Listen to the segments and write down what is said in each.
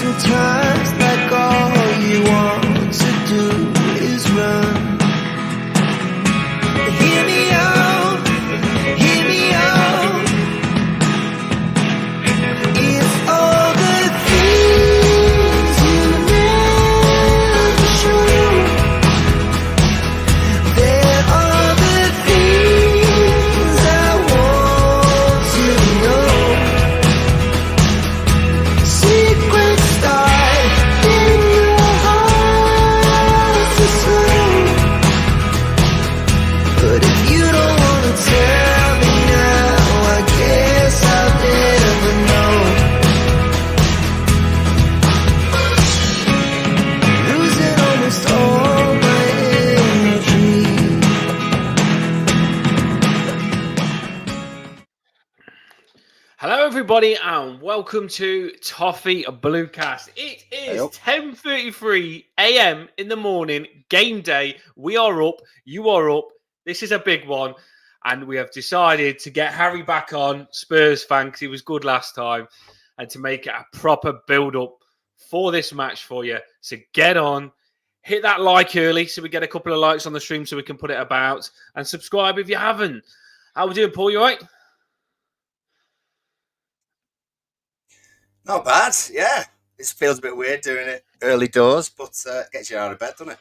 sometimes like all you want to do is run. Hear me out, hear me out. It's all the things you never show. There are the things I want to know. Secrets start in your heart to slow. But if you don't wanna tell me now, I guess I'll never know. Losing almost all my energy. Hello, everybody, and welcome to Toffee Bluecast. It is 10:33 a.m. in the morning, game day. We are up, you are up. This is a big one, and we have decided to get Harry back on, Spurs fan, because he was good last time, and to make it a proper build-up for this match for you. So get on, hit that like early so we get a couple of likes on the stream so we can put it about, and subscribe if you haven't. How we doing, Paul? You all right? Not bad, yeah. It feels a bit weird doing it early doors, but gets you out of bed, doesn't it?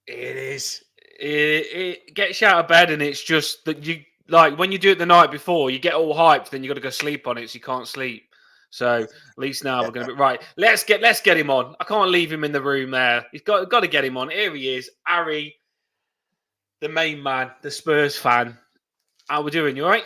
It is. It gets you out of bed, and it's just that you like when you do it the night before, you get all hyped, then you got to go sleep on it, so you can't sleep. So at least now we're going to be right. Let's get him on. I can't leave him in the room there. He's got to get him on. Here he is, Harry, the main man, the Spurs fan. How we doing? You all right?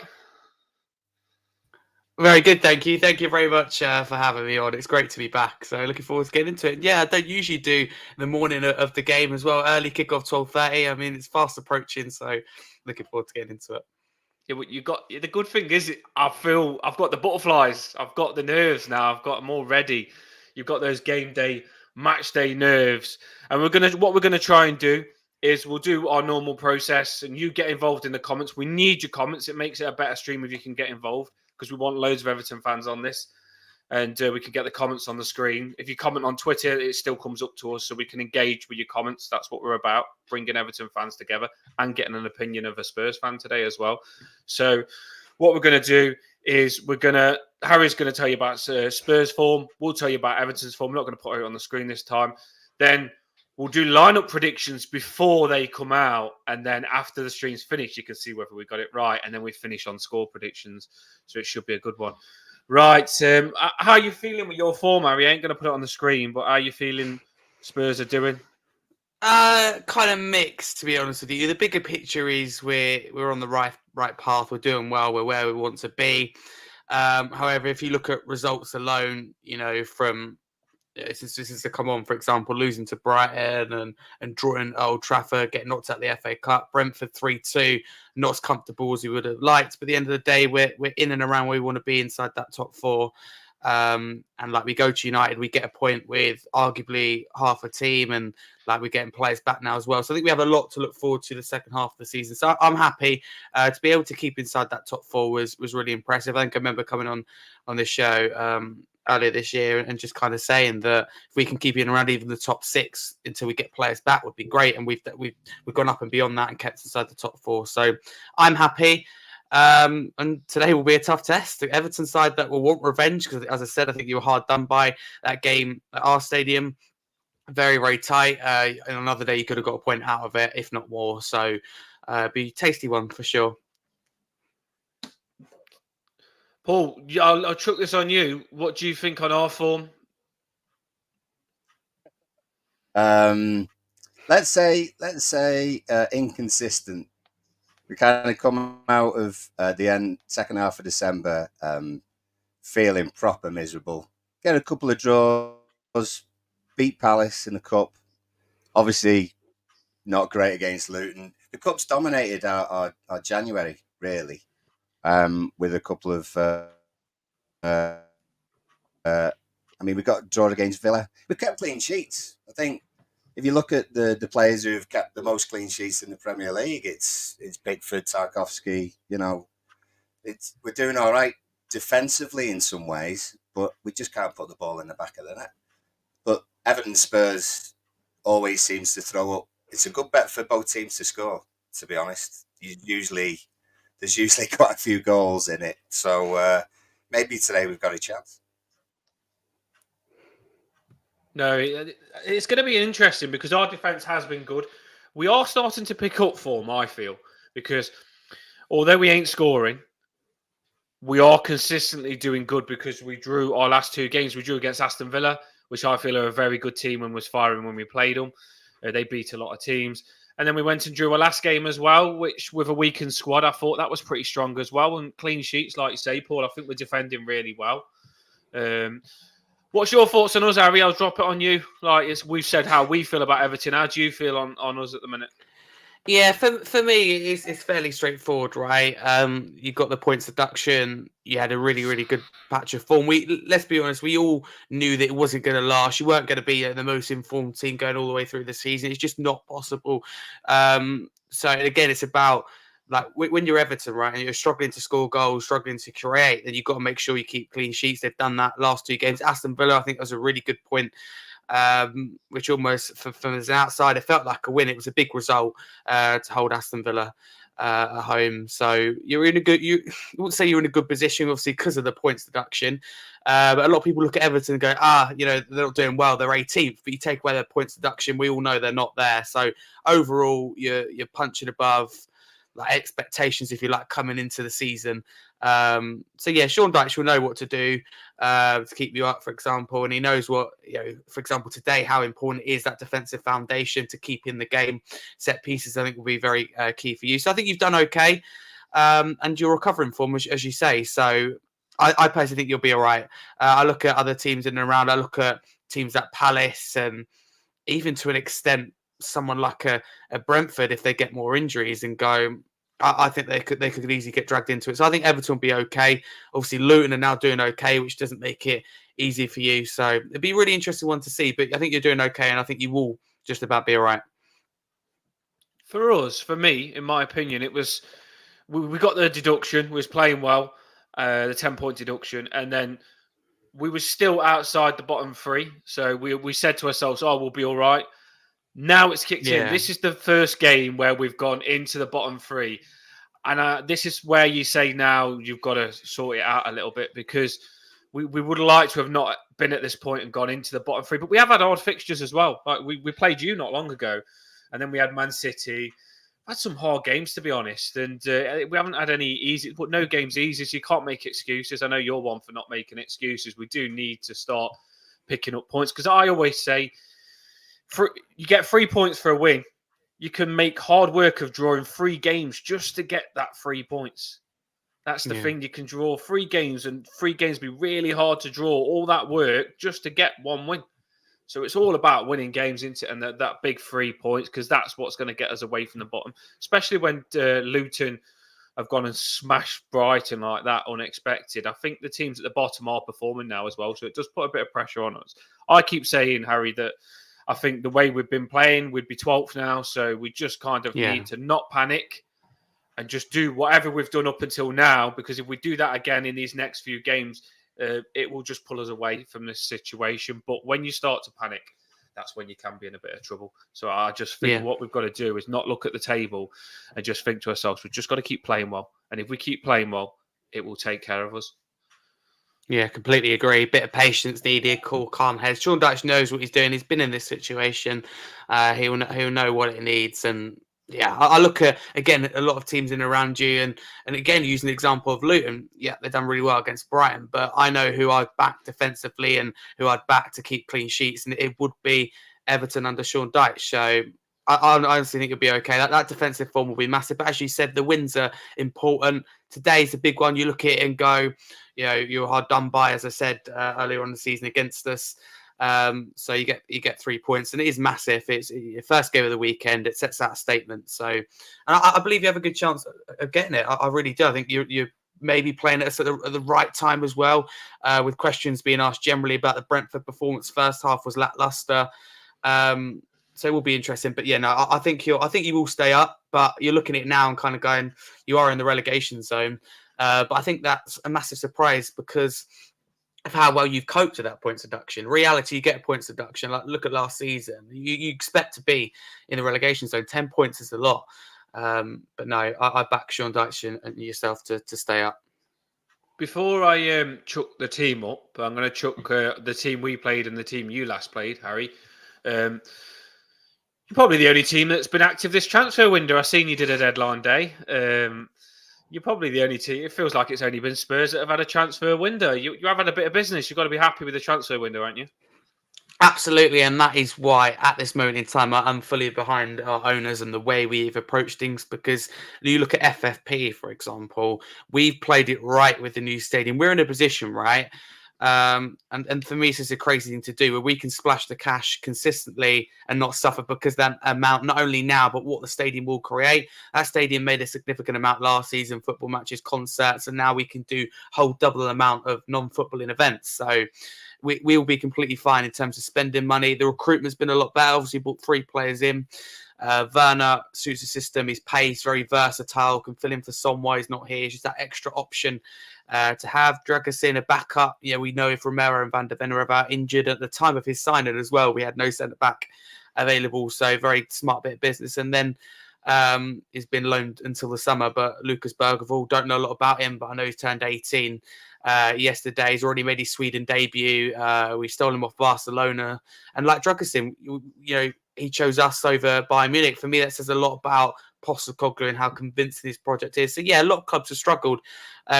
Very good, thank you. Thank you very much for having me on. It's great to be back. So looking forward to getting into it. Yeah, I don't usually do the morning of the game as well. Early kickoff 12:30. I mean, it's fast approaching, so looking forward to getting into it. Yeah, but you got the good thing is I feel I've got the butterflies. I've got the nerves now. I've got them all ready. You've got those game day, match day nerves, and what we're gonna try and do is we'll do our normal process, and you get involved in the comments. We need your comments. It makes it a better stream if you can get involved, because we want loads of Everton fans on this, and we can get the comments on the screen. If you comment on Twitter, it still comes up to us, so we can engage with your comments. That's what we're about, bringing Everton fans together and getting an opinion of a Spurs fan today as well. So what we're going to do is Harry's going to tell you about Spurs form. We'll tell you about Everton's form. We're not going to put it on the screen this time. Then we'll do lineup predictions before they come out, and then after the stream's finished, you can see whether we got it right, and then we finish on score predictions. So it should be a good one. Right, how are you feeling with your form, Harry? I ain't going to put it on the screen, but how are you feeling Spurs are doing? Kind of mixed, to be honest with you. The bigger picture is we're on the right path. We're doing well. We're where we want to be. However, if you look at results alone, you know, from since this is to come on, for example, losing to Brighton and drawing at Old Trafford, getting knocked out the FA Cup, Brentford 3-2, not as comfortable as we would have liked. But at the end of the day, we're in and around where we want to be, inside that top four. And like we go to United, we get a point with arguably half a team, and like we're getting players back now as well. So I think we have a lot to look forward to the second half of the season. So I'm happy to be able to keep inside that top four was really impressive. I think I remember coming on this show earlier this year and just kind of saying that if we can keep in around even the top six until we get players back would be great. And we've gone up and beyond that and kept inside the top four. So I'm happy. And today will be a tough test. The Everton side that will want revenge, because as I said, I think you were hard done by that game at our stadium. Very, very tight. And another day you could have got a point out of it, if not more. So be a tasty one for sure. Paul, I'll chuck this on you. What do you think on our form? Let's say inconsistent. We kind of come out of the second half of December feeling proper miserable. Get a couple of draws, beat Palace in the cup. Obviously, not great against Luton. The cup's dominated our January, really, with a couple of. I mean, we got drawn against Villa. We kept clean sheets. I think if you look at the players who have kept the most clean sheets in the Premier League, it's Pickford, Tarkowski. You know, we're doing all right defensively in some ways. but we just can't put the ball in the back of the net. But Everton Spurs always seems to throw up. It's a good bet for both teams to score, to be honest. There's usually quite a few goals in it. So maybe today we've got a chance. No, it's going to be interesting because our defence has been good. We are starting to pick up form, I feel, because although we ain't scoring, we are consistently doing good because we drew our last 2 games. We drew against Aston Villa, which I feel are a very good team and was firing when we played them. They beat a lot of teams. And then we went and drew our last game as well, which with a weakened squad, I thought that was pretty strong as well. And clean sheets, like you say, Paul, I think we're defending really well. What's your thoughts on us, Harry? I'll drop it on you. We've said how we feel about Everton. How do you feel on us at the minute? Yeah, for me, it's fairly straightforward, right? You got the points deduction. You had a really, really good patch of form. Let's be honest, we all knew that it wasn't going to last. You weren't going to be the most informed team going all the way through the season. It's just not possible. So again, it's about like when you're Everton, right, and you're struggling to score goals, struggling to create, then you've got to make sure you keep clean sheets. They've done that last 2 games. Aston Villa, I think, was a really good point. Which almost from as an outsider felt like a win. It was a big result to hold Aston Villa at home. So you're in a good. You wouldn't say you're in a good position, obviously, because of the points deduction. But a lot of people look at Everton and go, they're not doing well. They're 18th, but you take away their points deduction, we all know they're not there. So overall, you're punching above like expectations, if you like, coming into the season. So yeah, Sean Dyche will know what to do to keep you up, for example, and he knows what, for example, today, how important it is that defensive foundation to keep in the game. Set pieces, I think, will be very key for you. So I think you've done okay, and you're recovering form, as you say. So I personally think you'll be all right. I look at other teams in and around. I look at teams like Palace and even to an extent someone like a Brentford, if they get more injuries and go, I think they could easily get dragged into it. So I think Everton will be okay. Obviously, Luton are now doing okay, which doesn't make it easy for you. So it'd be a really interesting one to see. But I think you're doing okay, and I think you will just about be all right. For me, in my opinion, it was we got the deduction. We was playing well, the 10-point deduction, and then we were still outside the bottom 3. So we said to ourselves, "Oh, we'll be all right." Now it's kicked in. This is the first game where we've gone into the bottom 3. And this is where you say now you've got to sort it out a little bit because we would like to have not been at this point and gone into the bottom 3. But we have had odd fixtures as well. Like we played you not long ago. And then we had Man City. Had some hard games, to be honest. And we haven't had any easy, but no game's easy. So you can't make excuses. I know you're one for not making excuses. We do need to start picking up points because I always say, you get 3 points for a win. You can make hard work of drawing 3 games just to get that 3 points. That's the thing. You can draw 3 games, and 3 games be really hard to draw. All that work just to get 1 win. So it's all about winning games into and that big 3 points because that's what's going to get us away from the bottom. Especially when Luton have gone and smashed Brighton like that, unexpected. I think the teams at the bottom are performing now as well, so it does put a bit of pressure on us. I keep saying, Harry, that I think the way we've been playing, we'd be 12th now. So we just kind of need to not panic and just do whatever we've done up until now. Because if we do that again in these next few games, it will just pull us away from this situation. But when you start to panic, that's when you can be in a bit of trouble. So I just think what we've got to do is not look at the table and just think to ourselves, we've just got to keep playing well. And if we keep playing well, it will take care of us. Yeah, completely agree. Bit of patience needed, cool, calm head. Sean Dyche knows what he's doing. He's been in this situation. He'll know what it needs. And yeah, I look at, again, a lot of teams in around you. And again, using the example of Luton, yeah, they've done really well against Brighton. But I know who I'd back defensively and who I'd back to keep clean sheets. And it would be Everton under Sean Dyche. So I honestly think it'll be okay. That defensive form will be massive. But as you said, the wins are important. Today's a big one. You look at it and go, you're hard done by, as I said earlier on in the season against us. So you get 3 points, and it is massive. It's your first game of the weekend. It sets out a statement. So, and I believe you have a good chance of getting it. I really do. I think you're maybe playing it at the right time as well, with questions being asked generally about the Brentford performance. First half was lackluster. So it will be interesting. But yeah, no, I think you will stay up, but you're looking at it now and kind of going, you are in the relegation zone. But I think that's a massive surprise because of how well you've coped with that points deduction. Reality, you get a points deduction. Like, look at last season. You expect to be in the relegation zone. 10 points is a lot. But no, I back Sean Dyche and yourself to stay up. Before I chuck the team up, I'm going to chuck the team we played and the team you last played, Harry. You're probably the only team that's been active this transfer window. I seen you did a deadline day. You're probably the only team. It feels like it's only been Spurs that have had a transfer window. You have had a bit of business. You've got to be happy with the transfer window, aren't you? Absolutely, and that is why at this moment in time I'm fully behind our owners and the way we've approached things, because you look at FFP, for example, we've played it right with the new stadium. We're in a position, right? And for me, this is a crazy thing to do where we can splash the cash consistently and not suffer, because that amount, not only now, but what the stadium will create. That stadium made a significant amount last season, football matches, concerts, and now we can do whole double amount of non-footballing events. So we'll be completely fine in terms of spending money. The recruitment's been a lot better. Obviously, brought 3 players in. Werner suits the system. He's pace, very versatile, can fill in for Son while he's not here. It's just that extra option to have. Dragusin, a backup. Yeah, we know if Romero and Van der Ven are about injured at the time of his signing as well. We had no centre back available, so very smart bit of business. And then he's been loaned until the summer, but Lucas Bergevall, don't know a lot about him, but I know he's turned 18 yesterday. He's already made his Sweden debut. We stole him off Barcelona, and like Dragusin, you know, he chose us over Bayern Munich. For me, that says a lot about Postecoglou and how convincing his project is. So yeah, a lot of clubs have struggled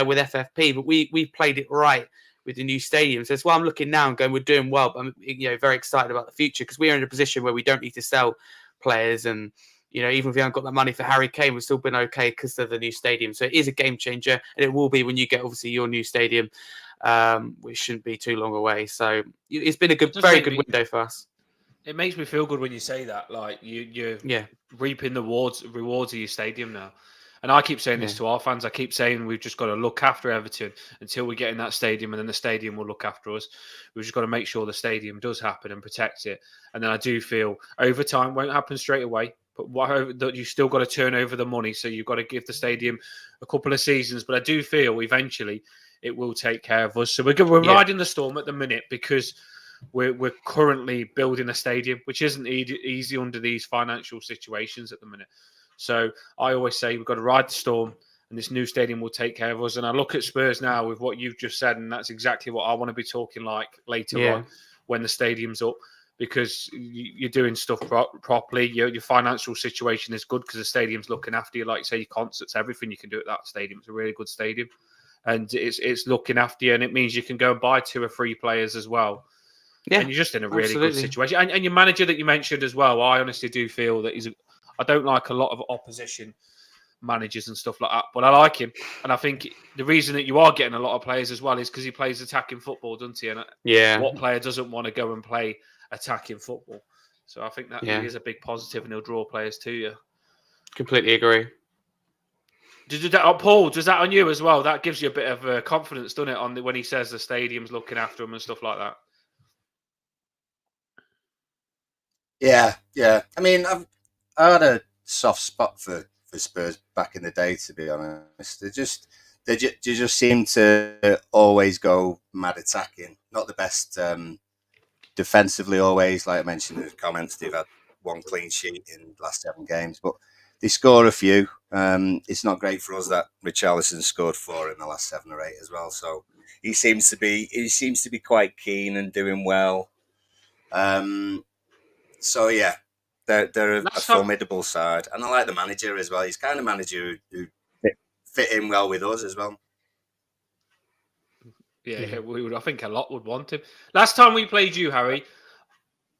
with FFP, but we played it right with the new stadium. So that's why I'm looking now and going, we're doing well, but I'm very excited about the future, because we're in a position where we don't need to sell players, and even if we haven't got that money for Harry Kane, we've still been okay because of the new stadium. So it is a game changer, and it will be when you get obviously your new stadium, which shouldn't be too long away. So it's been a very good window for us. It makes me feel good when you say that. Like you're reaping the rewards of your stadium now. And I keep saying this to our fans. I keep saying we've just got to look after Everton until we get in that stadium, and then the stadium will look after us. We've just got to make sure the stadium does happen and protect it. And then I do feel over time won't happen straight away, but you still got to turn over the money. So you've got to give the stadium a couple of seasons. But I do feel eventually it will take care of us. So we're riding the storm at the minute, because we're currently building a stadium, which isn't easy under these financial situations at the minute. So I always say we've got to ride the storm, and this new stadium will take care of us. And I look at Spurs now with what you've just said, and that's exactly what I want to be talking like later on when the stadium's up, because you're doing stuff properly. Your financial situation is good because the stadium's looking after you. Like you say, your concerts, everything you can do at that stadium. It's a really good stadium, and it's looking after you, and it means you can go and buy 2 or 3 players as well. Yeah, and you're just in a really good situation. And your manager that you mentioned as well, I honestly do feel that I don't like a lot of opposition managers and stuff like that, but I like him. And I think the reason that you are getting a lot of players as well is because he plays attacking football, doesn't he? And what player doesn't want to go and play attacking football? So I think that is a big positive, and he'll draw players to you. Completely agree. Paul, does that on you as well? That gives you a bit of confidence, doesn't it, when he says the stadium's looking after him and stuff like that? Yeah. I mean, I had a soft spot for Spurs back in the day, to be honest. They just seem to always go mad attacking. Not the best defensively always. Like I mentioned in the comments, they've had 1 clean sheet in the last 7 games, but they score a few. It's not great for us that Richarlison scored 4 in the last 7 or 8 as well. So he seems to be quite keen and doing well. So yeah, they're a formidable side, and I like the manager as well. He's kind of manager who fit in well with us as well. Yeah, I think a lot would want him. Last time we played you, Harry,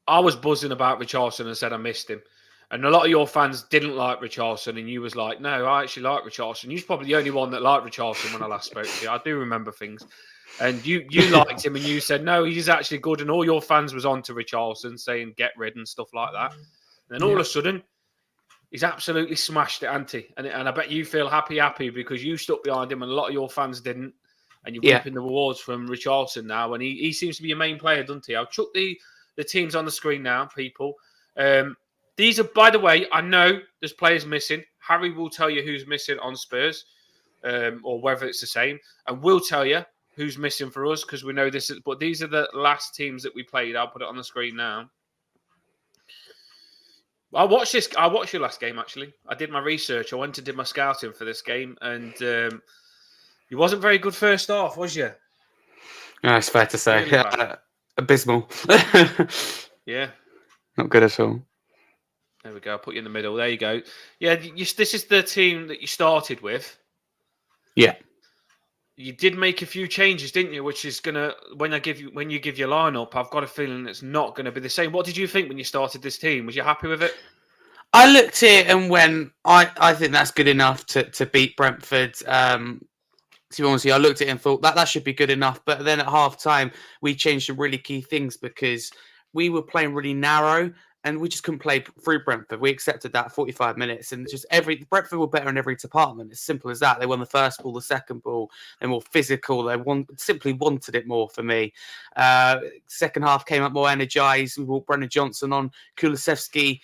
I was buzzing about Richarlison and said I missed him. And a lot of your fans didn't like Richarlison, and you was like, no, I actually like Richarlison. You're probably the only one that liked Richarlison when I last spoke to you. I do remember things. And you liked him, and you said, no, he's actually good. And all your fans was on to Richarlison, saying get rid and stuff like that. And then all of a sudden, he's absolutely smashed it, hasn't he? And I bet you feel happy because you stuck behind him, and a lot of your fans didn't. And you're reaping the rewards from Richarlison now. And he seems to be your main player, doesn't he? I'll chuck the teams on the screen now, people. These are, by the way, I know there's players missing. Harry will tell you who's missing on Spurs, or whether it's the same. And we'll tell you who's missing for us because we know this. But these are the last teams that we played. I'll put it on the screen now. I watched this. I watched your last game actually. I did my research. I went and did my scouting for this game, and you wasn't very good first half, was you? No, it's fair to say. Really bad. Abysmal. Yeah. Not good at all. There we go. I'll put you in the middle. There you go. Yeah, this is the team that you started with. Yeah. You did make a few changes, didn't you? Which is gonna when you give your lineup, I've got a feeling it's not gonna be the same. What did you think when you started this team? Was you happy with it? I looked here and went, I think that's good enough to beat Brentford. To be honest, I looked at it and thought that should be good enough. But then at half time, we changed some really key things because we were playing really narrow and we just couldn't play through Brentford. We accepted that 45 minutes and just Brentford were better in every department. It's simple as that. They won the first ball, the second ball. They're more physical. They simply wanted it more for me. Second half came up more energised. We brought Brennan Johnson on. Kulusevski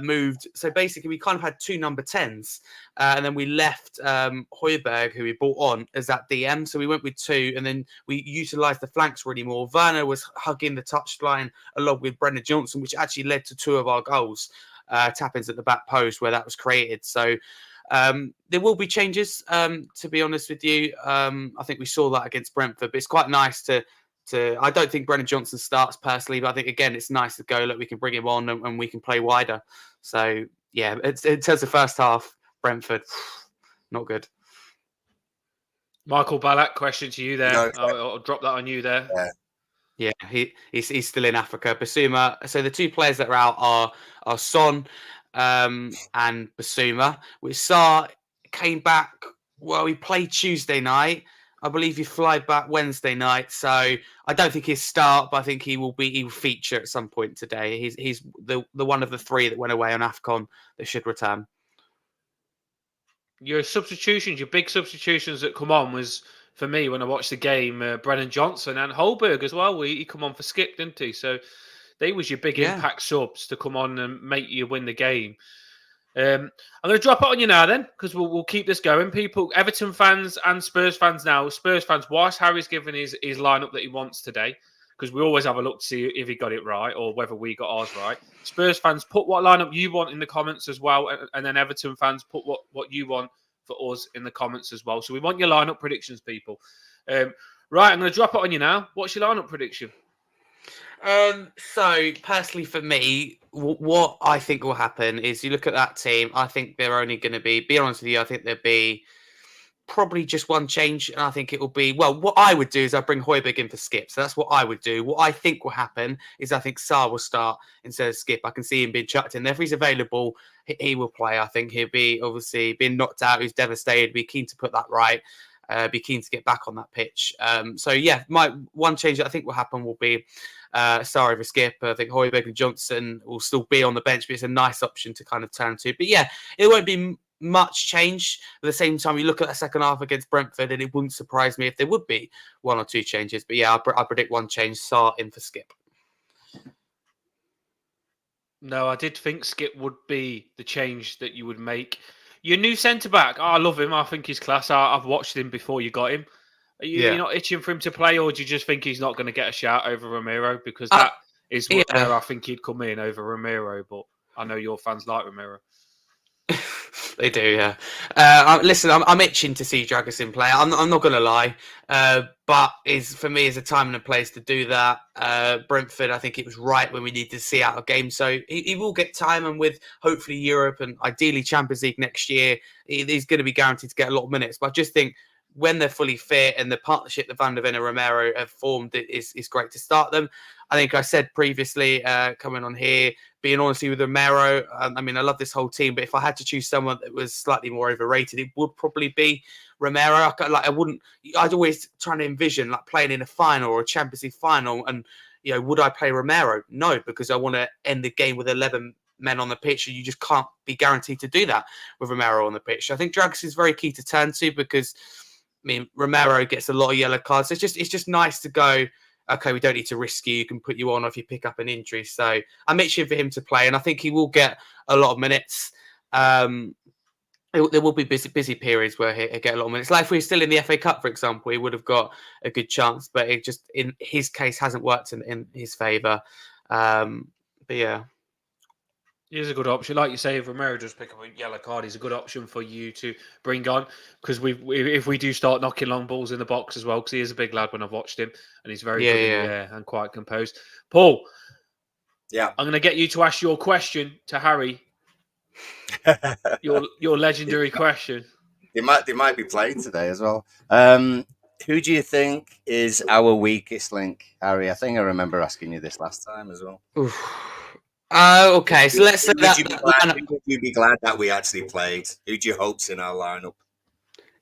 moved. So basically, we kind of had two number 10s. And then we left Højbjerg, who we brought on, as that DM. So we went with two, and then we utilised the flanks really more. Werner was hugging the touchline along with Brennan Johnson, which actually led to two of our goals, tap-ins at the back post where that was created. So there will be changes, to be honest with you. I think we saw that against Brentford, but it's quite nice to I don't think Brennan Johnson starts personally, but I think, again, it's nice to go, look, we can bring him on and we can play wider. So, yeah, in terms of first half, Brentford, not good. Michael Ballack, question to you there. No, I'll drop that on you there. Yeah, he's still in Africa. Basuma. So the two players that are out are Son and Basuma. Which Sarr came back. Well, he played Tuesday night. I believe he fly back Wednesday night. So I don't think he'll start, but I think he will feature at some point today. He's the one of the three that went away on AFCON that should return. Your substitutions, your big substitutions that come on was, for me, when I watched the game, Brennan Johnson and Højbjerg as well. He come on for Skip, didn't he? So they was your big impact subs to come on and make you win the game. I'm going to drop it on you now then, because we'll keep this going. People, Everton fans and Spurs fans now. Spurs fans, whilst Harry's given his lineup that he wants today, because we always have a look to see if he got it right or whether we got ours right. Spurs fans, put what lineup you want in the comments as well, and then Everton fans, put what you want for us in the comments as well. So we want your lineup predictions, people. Right, I'm going to drop it on you now. What's your lineup prediction? So personally for me, what I think will happen is you look at that team. I think they're only going to be honest with you, I think there'll be probably just one change, and I think it will be, well, what I would do is I'd bring Højbjerg in for Skip. So that's what I would do. What I think will happen is I think Sarr will start instead of Skip. I can see him being chucked in there. If he's available, he will play. I think he'll be obviously being knocked out. He's devastated. Be keen to put that right. Be keen to get back on that pitch. So yeah, my one change that I think will happen will be Sarr over Skip. I think Højbjerg and Johnson will still be on the bench, but it's a nice option to kind of turn to. But yeah, it won't be much change. At the same time, you look at the second half against Brentford, and it wouldn't surprise me if there would be one or two changes. But yeah, I predict one change: Sarr in for Skip. No, I did think Skip would be the change that you would make. Your new centre back, I love him. I think he's class. I've watched him before you got him. You're not itching for him to play, or do you just think he's not going to get a shout over Romero? Because that is where I think he'd come in over Romero. But I know your fans like Romero. They do, yeah. Listen, I'm itching to see Dragusin play. I'm not going to lie, but for me, is a time and a place to do that. Brentford, I think it was right when we needed to see out a game, so he will get time, and with hopefully Europe and ideally Champions League next year, he's going to be guaranteed to get a lot of minutes. But I just think when they're fully fit and the partnership that Van der Ven and Romero have formed is great to start them. I think I said previously, coming on here, being honest with Romero, I mean, I love this whole team, but if I had to choose someone that was slightly more overrated, it would probably be Romero. I'd always try to envision like playing in a final or a Champions League final, and would I play Romero? No, because I want to end the game with 11 men on the pitch, and you just can't be guaranteed to do that with Romero on the pitch. I think Drags is very key to turn to because, I mean, Romero gets a lot of yellow cards. It's just nice to go, okay, we don't need to risk you. You can put you on if you pick up an injury. So I'm itching for him to play, and I think he will get a lot of minutes. There will be busy periods where he'll get a lot of minutes. Like if we were still in the FA Cup, for example, he would have got a good chance, but it just in his case hasn't worked in his favour. But yeah, He is a good option. Like you say, if Romero does pick up a yellow card, he's a good option for you to bring on because if we do start knocking long balls in the box as well, because he is a big lad when I've watched him and he's very good in the air and quite composed. Paul, Yeah. I'm going to get you to ask your question to Harry. your legendary question. They might be playing today as well. Who do you think is our weakest link, Harry? I think I remember asking you this last time as well. Okay, so let's say Would you be glad that we actually played? Who do you hope's in our lineup?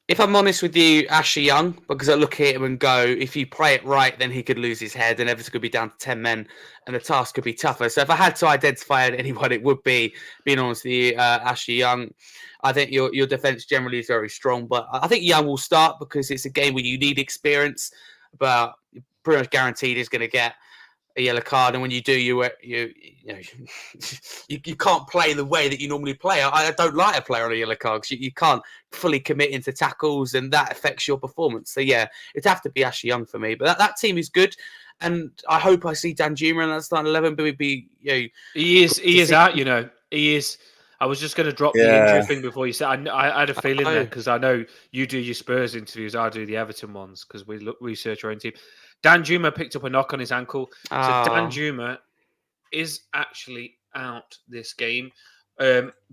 If I'm honest with you, Ashley Young, because I look at him and go, if you play it right, then he could lose his head and Everton could be down to 10 men and the task could be tougher. So if I had to identify anyone, it would be, being honest with you, Ashley Young. I think your defence generally is very strong, but I think Young will start because it's a game where you need experience, but pretty much guaranteed he's going to get a yellow card, and when you do, you can't play the way that you normally play. I don't like a player on a yellow card because you can't fully commit into tackles, and that affects your performance. So yeah, it'd have to be Ashley Young for me. But that team is good, and I hope I see Danjuma in that starting 11. But we'd be, he is out. He is. I was just going to drop the injury thing before you said. I had a feeling there because I know you do your Spurs interviews, I do the Everton ones because we research our own team. Danjuma picked up a knock on his ankle. So Danjuma is actually out this game.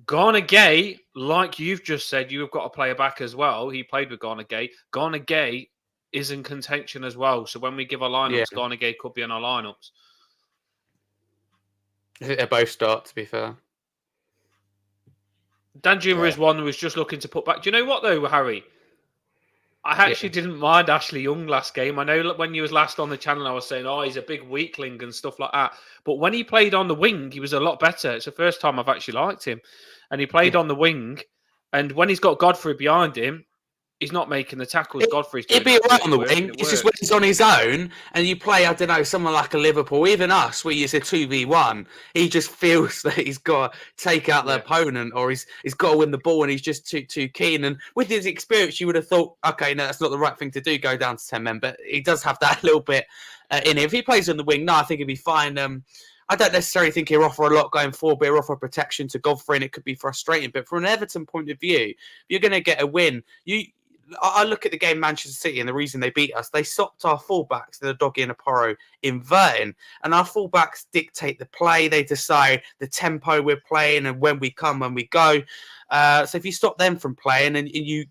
Garner Gay, like you've just said, you've got a player back as well. He played with Garner Gay. Garner Gay is in contention as well. So when we give our lineups, Garner Gay could be in our lineups. I think they both start, to be fair. Danjuma is one who was just looking to put back. Do you know what, though, Harry? I actually didn't mind Ashley Young last game. I know when he was last on the channel, I was saying, he's a big weakling and stuff like that. But when he played on the wing, he was a lot better. It's the first time I've actually liked him. And he played on the wing. And when he's got Godfrey behind him, he's not making the tackles. Godfrey's doing. He'd be right on the wing. It's just when he's on his own and you play, I don't know, someone like a Liverpool, even us, where it's a 2v1, he just feels that he's got to take out the opponent or he's got to win the ball and he's just too keen. And with his experience, you would have thought, okay, no, that's not the right thing to do, go down to 10 men. But he does have that little bit in him. If he plays on the wing, no, I think he'd be fine. I don't necessarily think he'll offer a lot going forward, but he'll offer protection to Godfrey and it could be frustrating. But from an Everton point of view, if you're going to get a win, I look at the game Manchester City and the reason they beat us. They stopped our fullbacks, the Doggy and Aporo, inverting. And our fullbacks dictate the play. They decide the tempo we're playing and when we come, when we go. So if you stop them from playing and you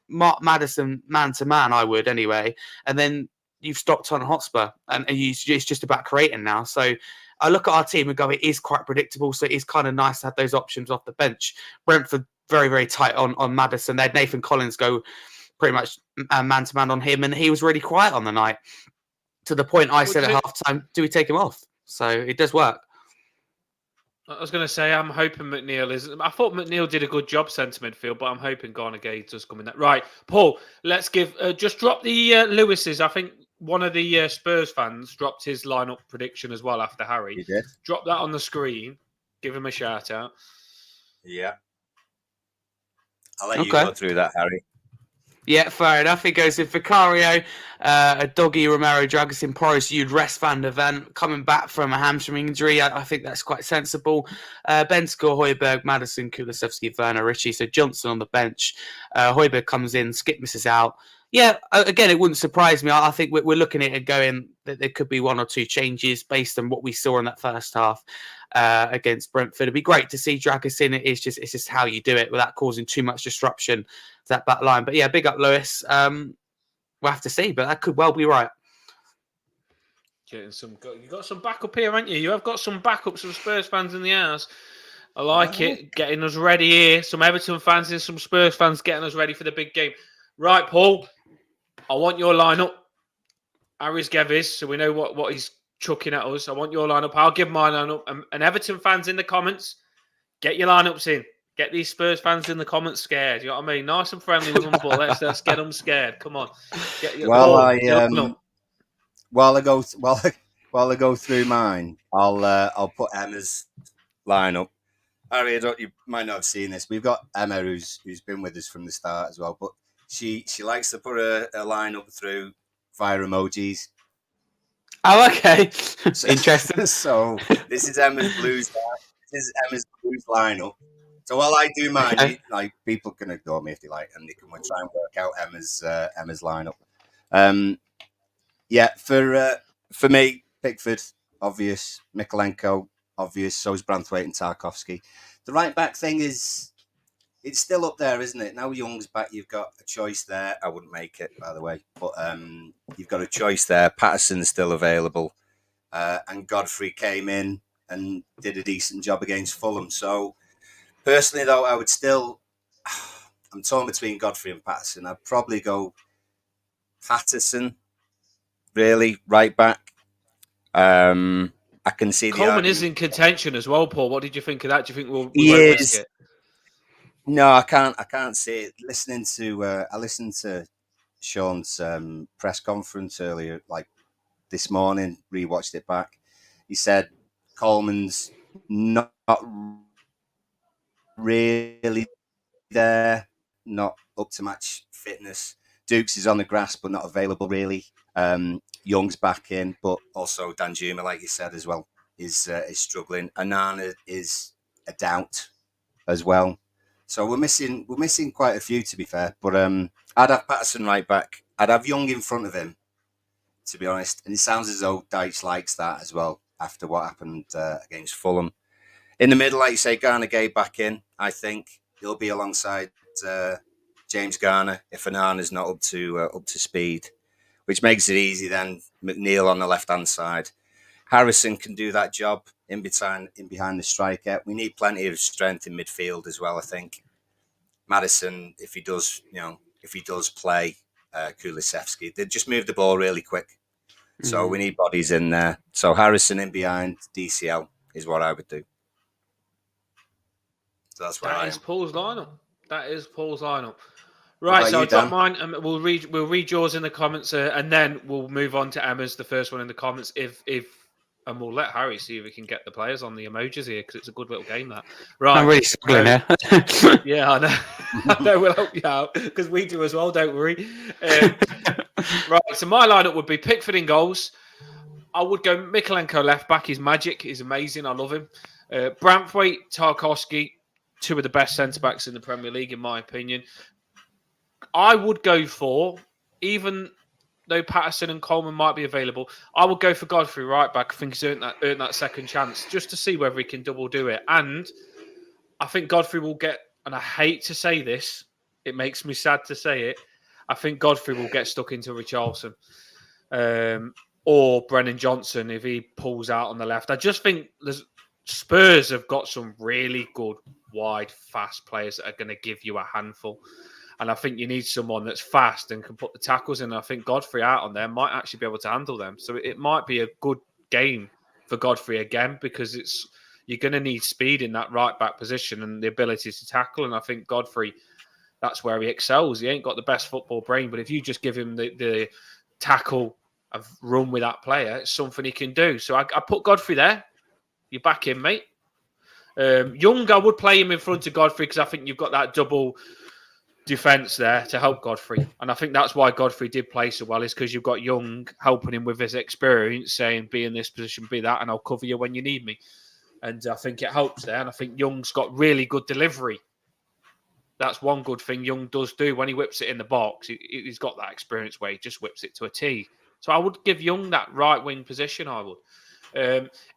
mark Maddison man-to-man, I would anyway, and then you've stopped Tottenham Hotspur. And it's just about creating now. So I look at our team and go, it is quite predictable. So it is kind of nice to have those options off the bench. Brentford, very, very tight on Maddison. They had Nathan Collins go pretty much man-to-man on him, and he was really quiet on the night, to the point I said at half-time, do we take him off? So it does work. I was going to say, I'm hoping McNeil is... I thought McNeil did a good job centre midfield, but I'm hoping Garner Gay does come in that. Right, Paul, let's give... just drop the Lewis's. I think one of the Spurs fans dropped his lineup prediction as well after Harry. He did. Drop that on the screen. Give him a shout-out. Yeah. I'll let you go through that, Harry. Yeah, fair enough. He goes with Vicario, a Doggy, Romero, Dragusin, Porus, you'd rest Van der Ven coming back from a hamstring injury. I think that's quite sensible. Bensko, Højbjerg, Maddison, Kulusevski, Werner, Ritchie. So Johnson on the bench. Højbjerg comes in, Skip misses out. Yeah, again, it wouldn't surprise me. I think we're looking at it going that there could be one or two changes based on what we saw in that first half against Brentford. It'd be great to see Dragusin. It's just how you do it without causing too much disruption to that back line. But yeah, big up Lewis. We'll have to see, but that could well be right. You got some backup here, haven't you? You have got some backup, some Spurs fans in the house. I like it. Getting us ready here. Some Everton fans and some Spurs fans getting us ready for the big game. Right, Paul. I want your lineup. Harry's Gevis, so we know what he's chucking at us. I want your lineup. I'll give my lineup. And Everton fans in the comments, get your lineups in. Get these Spurs fans in the comments scared. You know what I mean? Nice and friendly with them, but let's get them scared. Come on. While I go through mine, I'll put Emma's lineup. Harry, you might not have seen this. We've got Emma, who's been with us from the start as well, but she likes to put a line up through via emojis. Oh, okay. So, Interesting. so this is Emma's Blues. This is Emma's Blues lineup. So while I do mine, Okay. like people can ignore me if they like, and they can try and work out Emma's lineup. Yeah, for me, Pickford obvious, Mikolenko obvious. So is Branthwaite and Tarkovsky. The right back thing is it's still up there, isn't it? Now Young's back, you've got a choice there. I wouldn't make it, by the way, but you've got a choice there. Patterson's still available, and Godfrey came in and did a decent job against Fulham. So personally, though, I would still. I'm torn between Godfrey and Patterson. I'd probably go Patterson, really, right back. I can see the Coleman is argument. in contention as well, Paul. What did you think of that? Do you think we He won't risk is. it? No, I can't see it. I listened to Sean's press conference earlier, like this morning. Rewatched it back. He said Coleman's not really there, not up to match fitness. Dukes is on the grass, but not available really. Young's back in, but also Danjuma, like you said as well, is struggling. Anana is a doubt as well. So we're missing quite a few, to be fair. But I'd have Patterson right back. I'd have Young in front of him, to be honest. And it sounds as though Dyche likes that as well after what happened against Fulham. In the middle, like you say, Garner Gay back in. I think he'll be alongside James Garner if Anana's not up to speed, which makes it easy. Then McNeil on the left hand side. Harrison can do that job in behind the striker. We need plenty of strength in midfield as well. I think Madison, if he does play Kulusevski, they just move the ball really quick. So we need bodies in there. So Harrison in behind DCL is what I would do. So that's where That I is am. Paul's lineup. That is Paul's lineup. Right, so you, I'll drop Dan? mine and we'll read yours in the comments, and then we'll move on to Emma's, the first one in the comments. And we'll let Harry see if we can get the players on the emojis here because it's a good little game. That right? I'm really struggling here. Yeah, I know. I know we'll help you out because we do as well. Don't worry. Right, so my lineup would be Pickford in goals. I would go Mikolenko left back. He's magic. He's amazing. I love him. Branthwaite, Tarkovsky, two of the best centre backs in the Premier League, in my opinion. I would go for, even though Patterson and Coleman might be available, I would go for Godfrey right back. I think he's earned that second chance just to see whether he can double do it. And I think Godfrey will get, and I hate to say this, it makes me sad to say it, I think Godfrey will get stuck into Richarlison or Brennan Johnson if he pulls out on the left. I just think Spurs have got some really good, wide, fast players that are going to give you a handful. And I think you need someone that's fast and can put the tackles in. I think Godfrey out on there might actually be able to handle them. So it might be a good game for Godfrey again because you're going to need speed in that right back position and the ability to tackle. And I think Godfrey, that's where he excels. He ain't got the best football brain, but if you just give him the tackle and run with that player, it's something he can do. So I put Godfrey there. You back him, mate. Young, I would play him in front of Godfrey because I think you've got that double defence there to help Godfrey. And I think that's why Godfrey did play so well, is because you've got Young helping him with his experience, saying, be in this position, be that, and I'll cover you when you need me. And I think it helps there. And I think Young's got really good delivery. That's one good thing Young does do. When he whips it in the box, he's got that experience where he just whips it to a T. So I would give Young that right wing position, I would.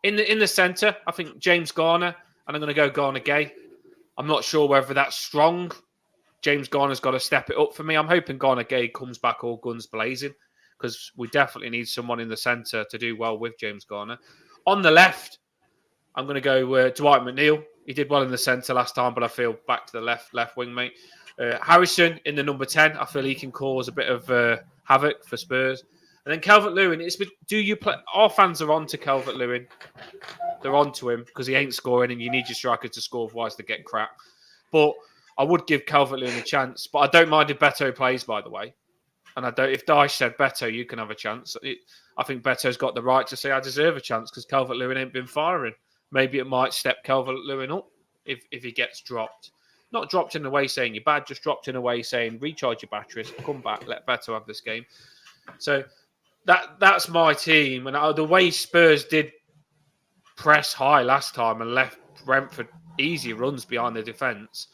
In the centre, I think James Garner, and I'm going to go Garner Gay. I'm not sure whether that's strong. James Garner's got to step it up for me. I'm hoping Garner Gay comes back all guns blazing because we definitely need someone in the centre to do well with James Garner. On the left, I'm going to go Dwight McNeil. He did well in the centre last time, but I feel back to the left wing, mate. Harrison in the number 10. I feel he can cause a bit of havoc for Spurs. And then Calvert-Lewin. Do you play? Our fans are on to Calvert-Lewin. They're on to him because he ain't scoring, and you need your striker to score, otherwise they get crap. But I would give Calvert-Lewin a chance. But I don't mind if Beto plays, by the way. And if Dyche said, Beto, you can have a chance. I think Beto's got the right to say, I deserve a chance because Calvert-Lewin ain't been firing. Maybe it might step Calvert-Lewin up. if he gets dropped. Not dropped in a way saying you're bad, just dropped in a way saying recharge your batteries, come back, let Beto have this game. So that's my team. And the way Spurs did press high last time and left Brentford easy runs behind the defence,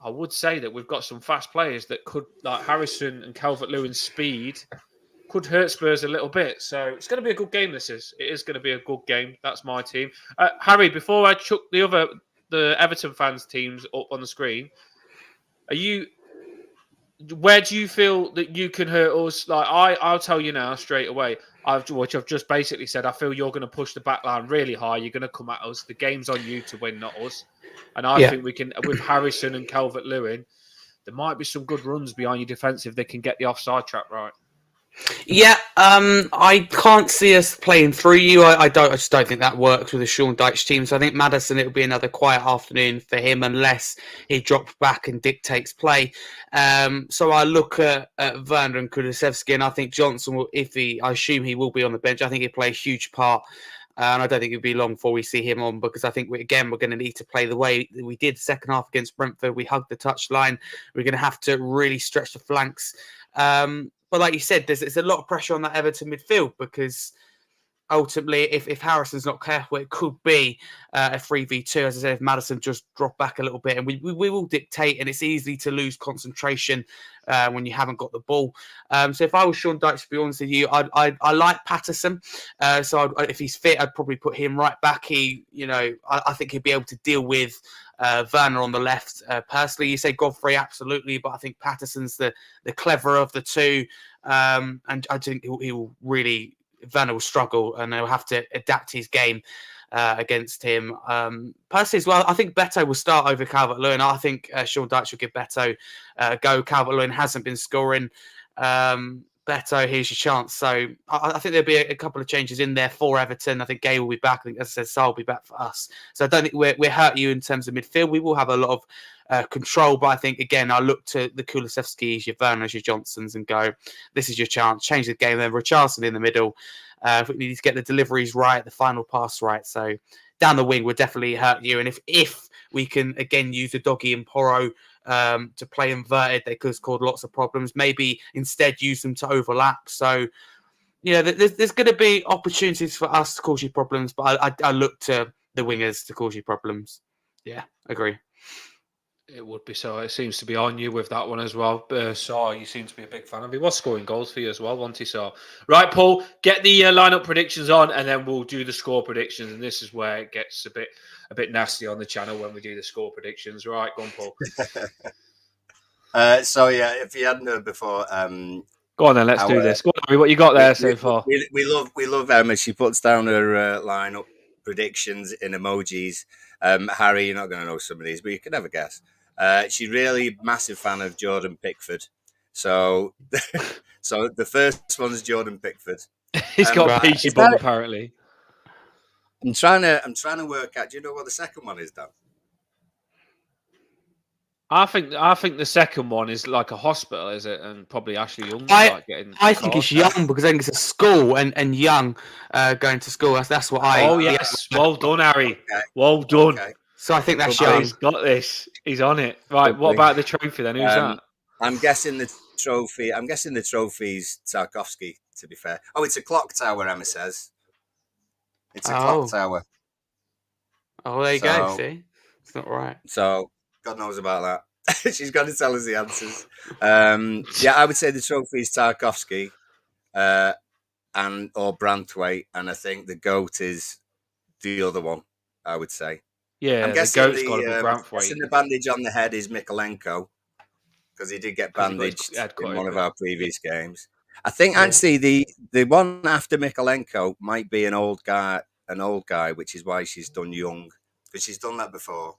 I would say that we've got some fast players that could, like Harrison and Calvert-Lewin's speed, could hurt Spurs a little bit. So it's going to be a good game, It is going to be a good game. That's my team. Harry, before I chuck the Everton fans' teams up on the screen, where do you feel that you can hurt us? Like I'll tell you now straight away. Which I've just basically said. I feel you're going to push the back line really high. You're going to come at us. The game's on you to win, not us. And I think we can, with Harrison and Calvert-Lewin, there might be some good runs behind your defence if they can get the offside trap right. Yeah, I can't see us playing through you. I just don't think that works with the Sean Dyche team. So I think Maddison, it'll be another quiet afternoon for him unless he drops back and dictates play. So I look at Werner and Kulusevski, and I think Johnson will, I assume he will be on the bench. I think he'll play a huge part. And I don't think it'll be long before we see him on, because I think we're going to need to play the way we did second half against Brentford. We hugged the touchline. We're going to have to really stretch the flanks. But like you said, there's a lot of pressure on that Everton midfield, because ultimately, if Harrison's not careful, it could be a 3v2. As I said, if Maddison just drop back a little bit, and we will dictate, and it's easy to lose concentration when you haven't got the ball. So if I was Sean Dyche, to be honest with you, I like Patterson. If he's fit, I'd probably put him right back. I think he'd be able to deal with Werner on the left. Personally, you say Godfrey, absolutely, but I think Patterson's the cleverer of the two, and I think he will really. Werner will struggle, and they'll have to adapt his game against him. Personally as well, I think Beto will start over Calvert-Lewin. I think Sean Dyche will give Beto a go. Calvert-Lewin hasn't been scoring. Beto, here's your chance. So I think there'll be a couple of changes in there for Everton. I think Gay will be back. I think, as I said, Sal will be back for us. So I don't think we're hurt you in terms of midfield. We will have a lot of control, but I think, again, I look to the Kulusevskis, your Werners, your Johnsons, and go, this is your chance. Change the game. Then Richarlison in the middle. We need to get the deliveries right, the final pass right. So down the wing would definitely hurt you. And if we can, again, use the Doggy and Porro to play inverted, they could have caused lots of problems. Maybe instead use them to overlap. So, there's going to be opportunities for us to cause you problems, but I look to the wingers to cause you problems. Yeah, agree. It would be so. It seems to be on you with that one as well. So you seem to be a big fan of. He was scoring goals for you as well, wasn't he? So, right, Paul, get the lineup predictions on, and then we'll do the score predictions. And this is where it gets a bit nasty on the channel when we do the score predictions. Right, go on, Paul. If you hadn't heard before, go on then. Let's do this. Go on, Harry, what you got there so far? We love Emma. She puts down her lineup predictions in emojis. Harry, you're not going to know some of these, but you can have a guess. She's really massive fan of Jordan Pickford. So the first one's Jordan Pickford. He's got a peachy bum, apparently. I'm trying to work out. Do you know what the second one is, Dan? I think the second one is like a hospital, is it? And probably Ashley Young. I think it's Young, because I think it's a school and Young going to school. That's what I. Oh yes, well done, Harry. Okay. Well done. Okay. So I think that's Young. He's got this. He's on it. Right. What about the trophy then? Who's that? I'm guessing the trophy. I'm guessing the trophy's Tarkovsky. To be fair. Oh, it's a clock tower. Emma says. It's a clock tower. Oh, there you go. See, it's not right. So God knows about that. She's got to tell us the answers. I would say the trophy is Tarkovsky, or Brantwaite, and I think the GOAT is the other one. I would say. Yeah, I'm guessing the GOAT's got to be Brantwaite. The bandage on the head is Mikolenko, because he did get bandaged in one of our previous games. I think actually the one after Mikolenko might be an old guy, which is why she's done Young, because she's done that before.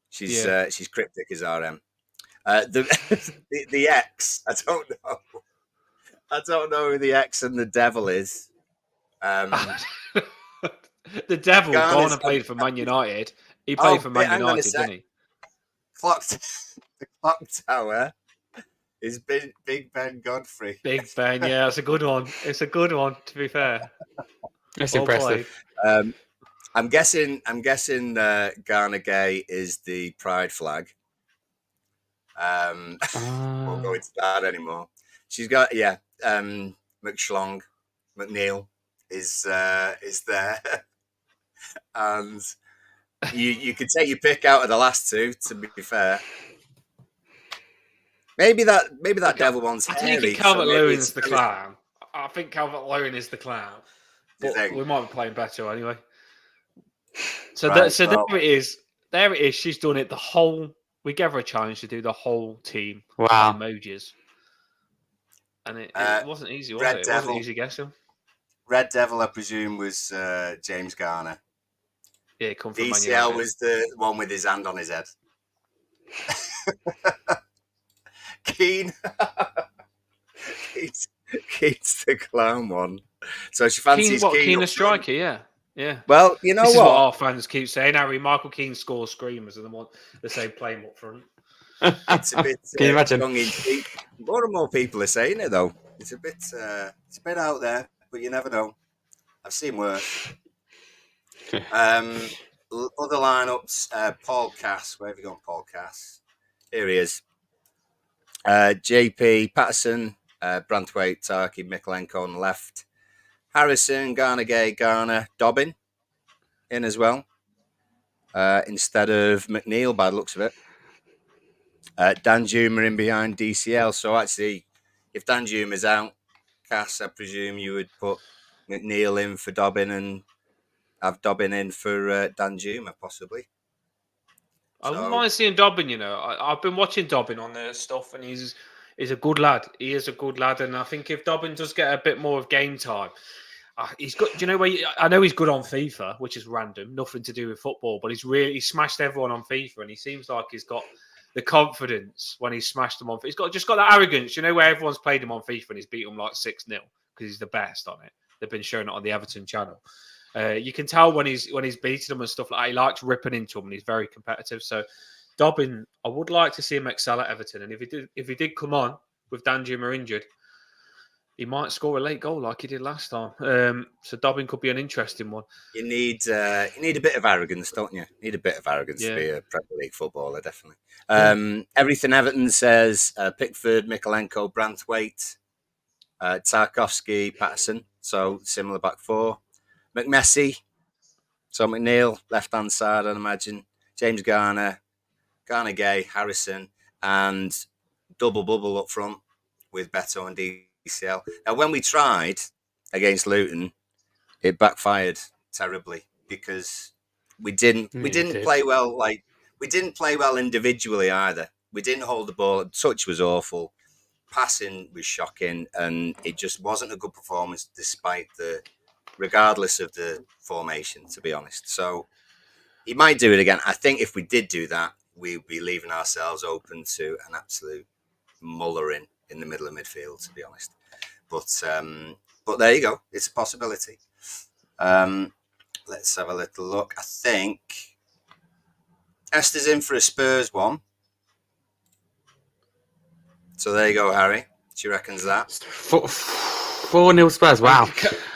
She's cryptic as RM. The X, I don't know. I don't know who the X and the devil is. The devil gone and played for Man United. He played for Man United, didn't he? The clock tower is Big Ben Godfrey. Big Ben, yeah, that's a good one. It's a good one, to be fair. That's impressive. I'm guessing. Ghana Gay is the pride flag. Won't go into that anymore. She's got McNeil is there, and you can take your pick out of the last two. To be fair, maybe that devil one's I hairy. think Calvert-Lewin's the clown. I think Calvert-Lewin is the clown. But we might be playing better anyway. So there it is. There it is. She's done it. The whole. We gave her a challenge to do the whole team. Wow. Emojis. And it wasn't easy, was Red it? It Devil. wasn't easy guessing. Red Devil, I presume, was James Garner. Yeah, it come from DCL was the one with his hand on his head. Keane. Keane's the clown one. So she fancies Keane. Keane a striker, yeah. Yeah. Well, you know this what? Is what our fans keep saying. Harry, Michael Keane scores screamers and the same playing up front. It's a bit Can you imagine? tongue in cheek. More and more people are saying it though. It's a bit out there, but you never know. I've seen worse. Other lineups, Paul Cass. Where have you gone, Paul Cass? Here he is. JP, Patterson, Branthwaite, Tarky, Mikolenko on the left. Harrison, Garner Gay, Garner, Dobbin in as well. Instead of McNeil, by the looks of it. Dan Juma in behind DCL. So actually, if Dan Juma's out, Cass, I presume you would put McNeil in for Dobbin and have Dobbin in for Dan Juma, possibly. I wouldn't mind seeing Dobbin, you know. I've been watching Dobbin on the stuff, and he's a good lad. He is a good lad, and I think if Dobbin does get a bit more of game time, he's got. Do you know where? I know he's good on FIFA, which is random, nothing to do with football, but he smashed everyone on FIFA, and he seems like he's got the confidence when he's smashed them on. He's just got that arrogance, you know, where everyone's played him on FIFA and he's beat them like 6-0 because he's the best on it. They've been showing it on the Everton channel. You can tell when he's beating them and stuff like that. He likes ripping into them and he's very competitive. So Dobbin, I would like to see him excel at Everton. And if he did come on with Dan Juma injured, he might score a late goal like he did last time. So Dobbin could be an interesting one. You need a bit of arrogance, don't you? You need a bit of arrogance to be a Premier League footballer, definitely. Everything Everton says: Pickford, Mikolenko, Branthwaite, Tarkovsky, Patterson. So similar back four. McMessy, so McNeil, left-hand side, I'd imagine. James Garner, Garner Gay, Harrison, and double bubble up front with Beto and DCL. Now, when we tried against Luton, it backfired terribly because we didn't play well. Like we didn't play well individually either. We didn't hold the ball. Touch was awful. Passing was shocking, and it just wasn't a good performance regardless of the formation, to be honest. So he might do it again. I think if we did do that, we'd be leaving ourselves open to an absolute mullering in the middle of midfield, to be honest. But there you go. It's a possibility. Let's have a little look. I think Esther's in for a Spurs one. So there you go, Harry. She reckons that. 4-0 Spurs. Wow.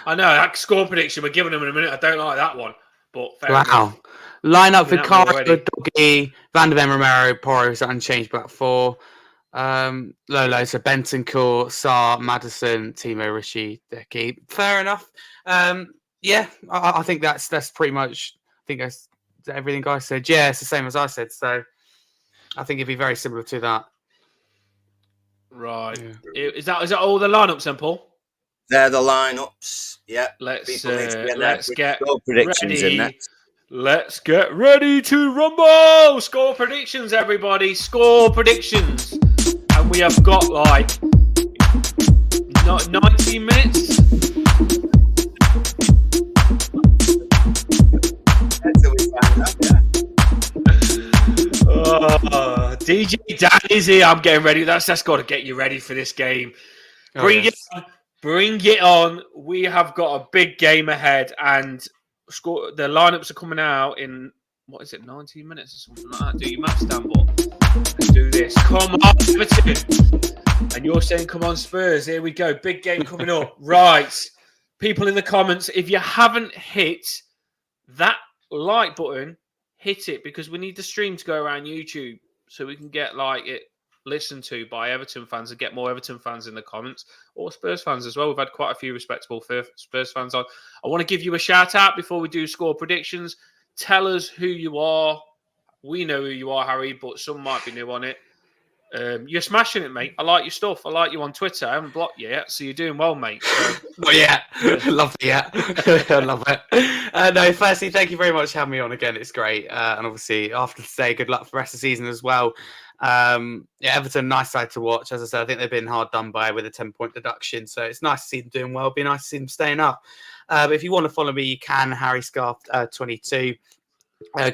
I know that score prediction. We're giving them in a minute. I don't like that one, but fair enough. Line up for Carlo, Doggy, Van der Ven, Romero, Porro is unchanged back four. Lolo, so Bentancur, Sarr, Maddison, Timo, Rishi, Decky. Fair enough. I think that's pretty much. I think that's everything I said. Yeah, it's the same as I said. So I think it'd be very similar to that. Right. Yeah. Is that all the lineups then, Paul? They're the lineups. Yeah. Let's get predictions ready. in there. Let's get ready to rumble. Score predictions, everybody. Score predictions. And we have got like 90 minutes. DJ Dan is here. I'm getting ready. That's got to get you ready for this game. Bring it on. We have got a big game ahead, and the lineups are coming out in 19 minutes or something like that. Do your maths, Dan, let's do this. Come on, Everton. And you're saying, come on, Spurs. Here we go. Big game coming up. Right. People in the comments, if you haven't hit that like button, hit it, because we need the stream to go around YouTube so we can get it listened to by Everton fans and get more Everton fans in the comments, or Spurs fans as well. We've had quite a few respectable Spurs fans on. I want to give you a shout out before we do score predictions. Tell us who you are. We know who you are, Harry, but some might be new on it. You're smashing it, mate. I like your stuff. I like you on Twitter. I haven't blocked you yet, so you're doing well, mate. So, Not yet. Love it, yeah. I love it. No, firstly, thank you very much for having me on again. It's great. And obviously, after today, good luck for the rest of the season as well. Everton, nice side to watch. As I said, I think they've been hard done by with a 10-point deduction. So it's nice to see them doing well. It'd be nice to see them staying up. But if you want to follow me, you can, Harry Scarf 22.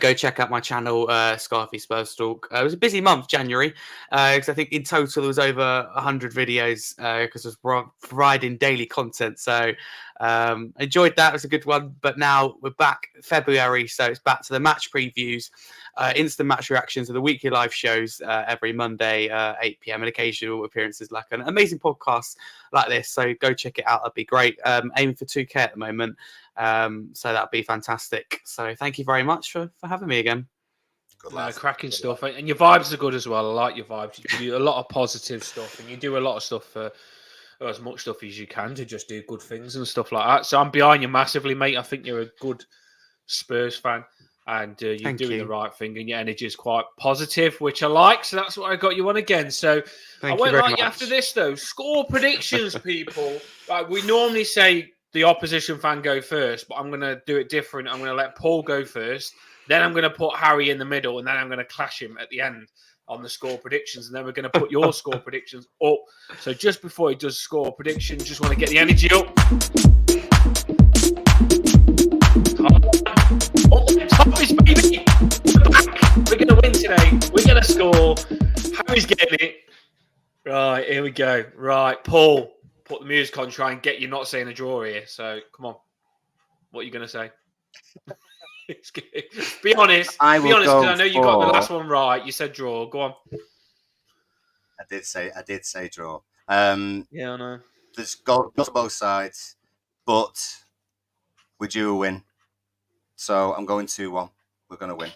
Go check out my channel, Scarfy Spurs Talk. It was a busy month, January, because I think in total there was over 100 videos because I was providing daily content. So enjoyed that. It was a good one. But now we're back February, so it's back to the match previews, instant match reactions, of the weekly live shows every Monday, 8 p.m, and occasional appearances like an amazing podcast like this. So go check it out. That'd be great. Aiming for 2K at the moment. So that'd be fantastic. So thank you very much for having me again. Good lad. cracking stuff. And your vibes are good as well. I like your vibes. You do a lot of positive stuff, and you do a lot of stuff for as much stuff as you can to just do good things and stuff like that. So I'm behind you massively, mate. I think you're a good Spurs fan, and you're doing the right thing, and your energy is quite positive, which I like. So that's what I got you on again. So I won't like you after this, though. Score predictions, people. Right, we normally say the opposition fan go first, but I'm going to do it different. I'm going to let Paul go first. Then I'm going to put Harry in the middle, and then I'm going to clash him at the end on the score predictions. And then we're going to put your score predictions up. So just before he does score predictions, just want to get the energy up. Topics, baby. We're back. We're going to win today. We're going to score. Harry's getting it. Right, here we go. Right, Paul. Put the music on, try and get you not saying a draw here. So, come on. What are you going to say? Be honest. Be honest, because I know you got the last one right. You said draw. Go on. I did say draw. Yeah, I know. There's goals on both sides, but we're due a win. So I'm going 2-1. We're going to win.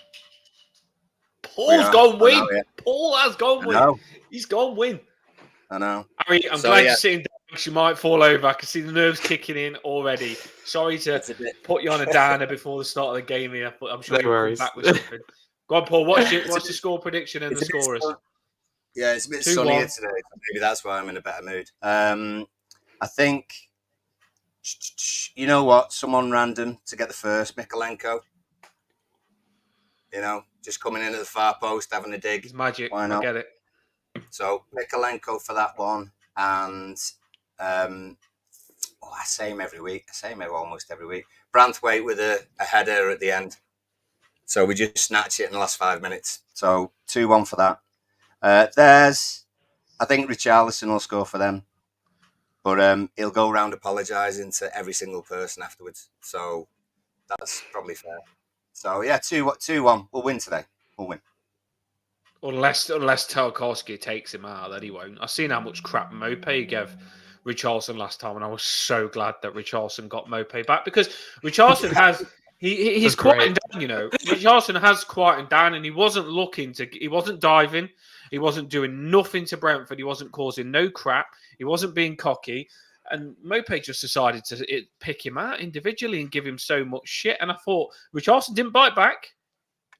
Paul's gone win. Paul has gone win. He's gone win. I know. Harry, I'm glad you're sitting down. You might fall over. I can see the nerves kicking in already. Sorry to put you on a downer before the start of the game here, but I'm sure you'll come back with something. Go on, Paul. What's the score prediction and the scorers? Yeah, it's a bit sunnier today. Maybe that's why I'm in a better mood. I think, you know what? Someone random to get the first, Mikalenko. You know, just coming in at the far post, having a dig. He's magic. Why not? I get it. So Mikalenko for that one, and I say him every week. I say him almost every week. Branthwaite with a header at the end. So we just snatch it in the last 5 minutes. So 2-1 for that. I think Richarlison will score for them, but he'll go around apologising to every single person afterwards. So that's probably fair. So yeah, 2-1. We'll win today. We'll win. Unless Tarkowski takes him out, then he won't. I've seen how much crap Mopé gave Richarlison last time, and I was so glad that Richarlison got Mopé back, because Richarlison has he's quieting down, you know. Richarlison has quieting down, and he wasn't he wasn't diving, he wasn't doing nothing to Brentford, he wasn't causing no crap, he wasn't being cocky, and Mopé just decided to pick him out individually and give him so much shit. And I thought Richarlison didn't bite back.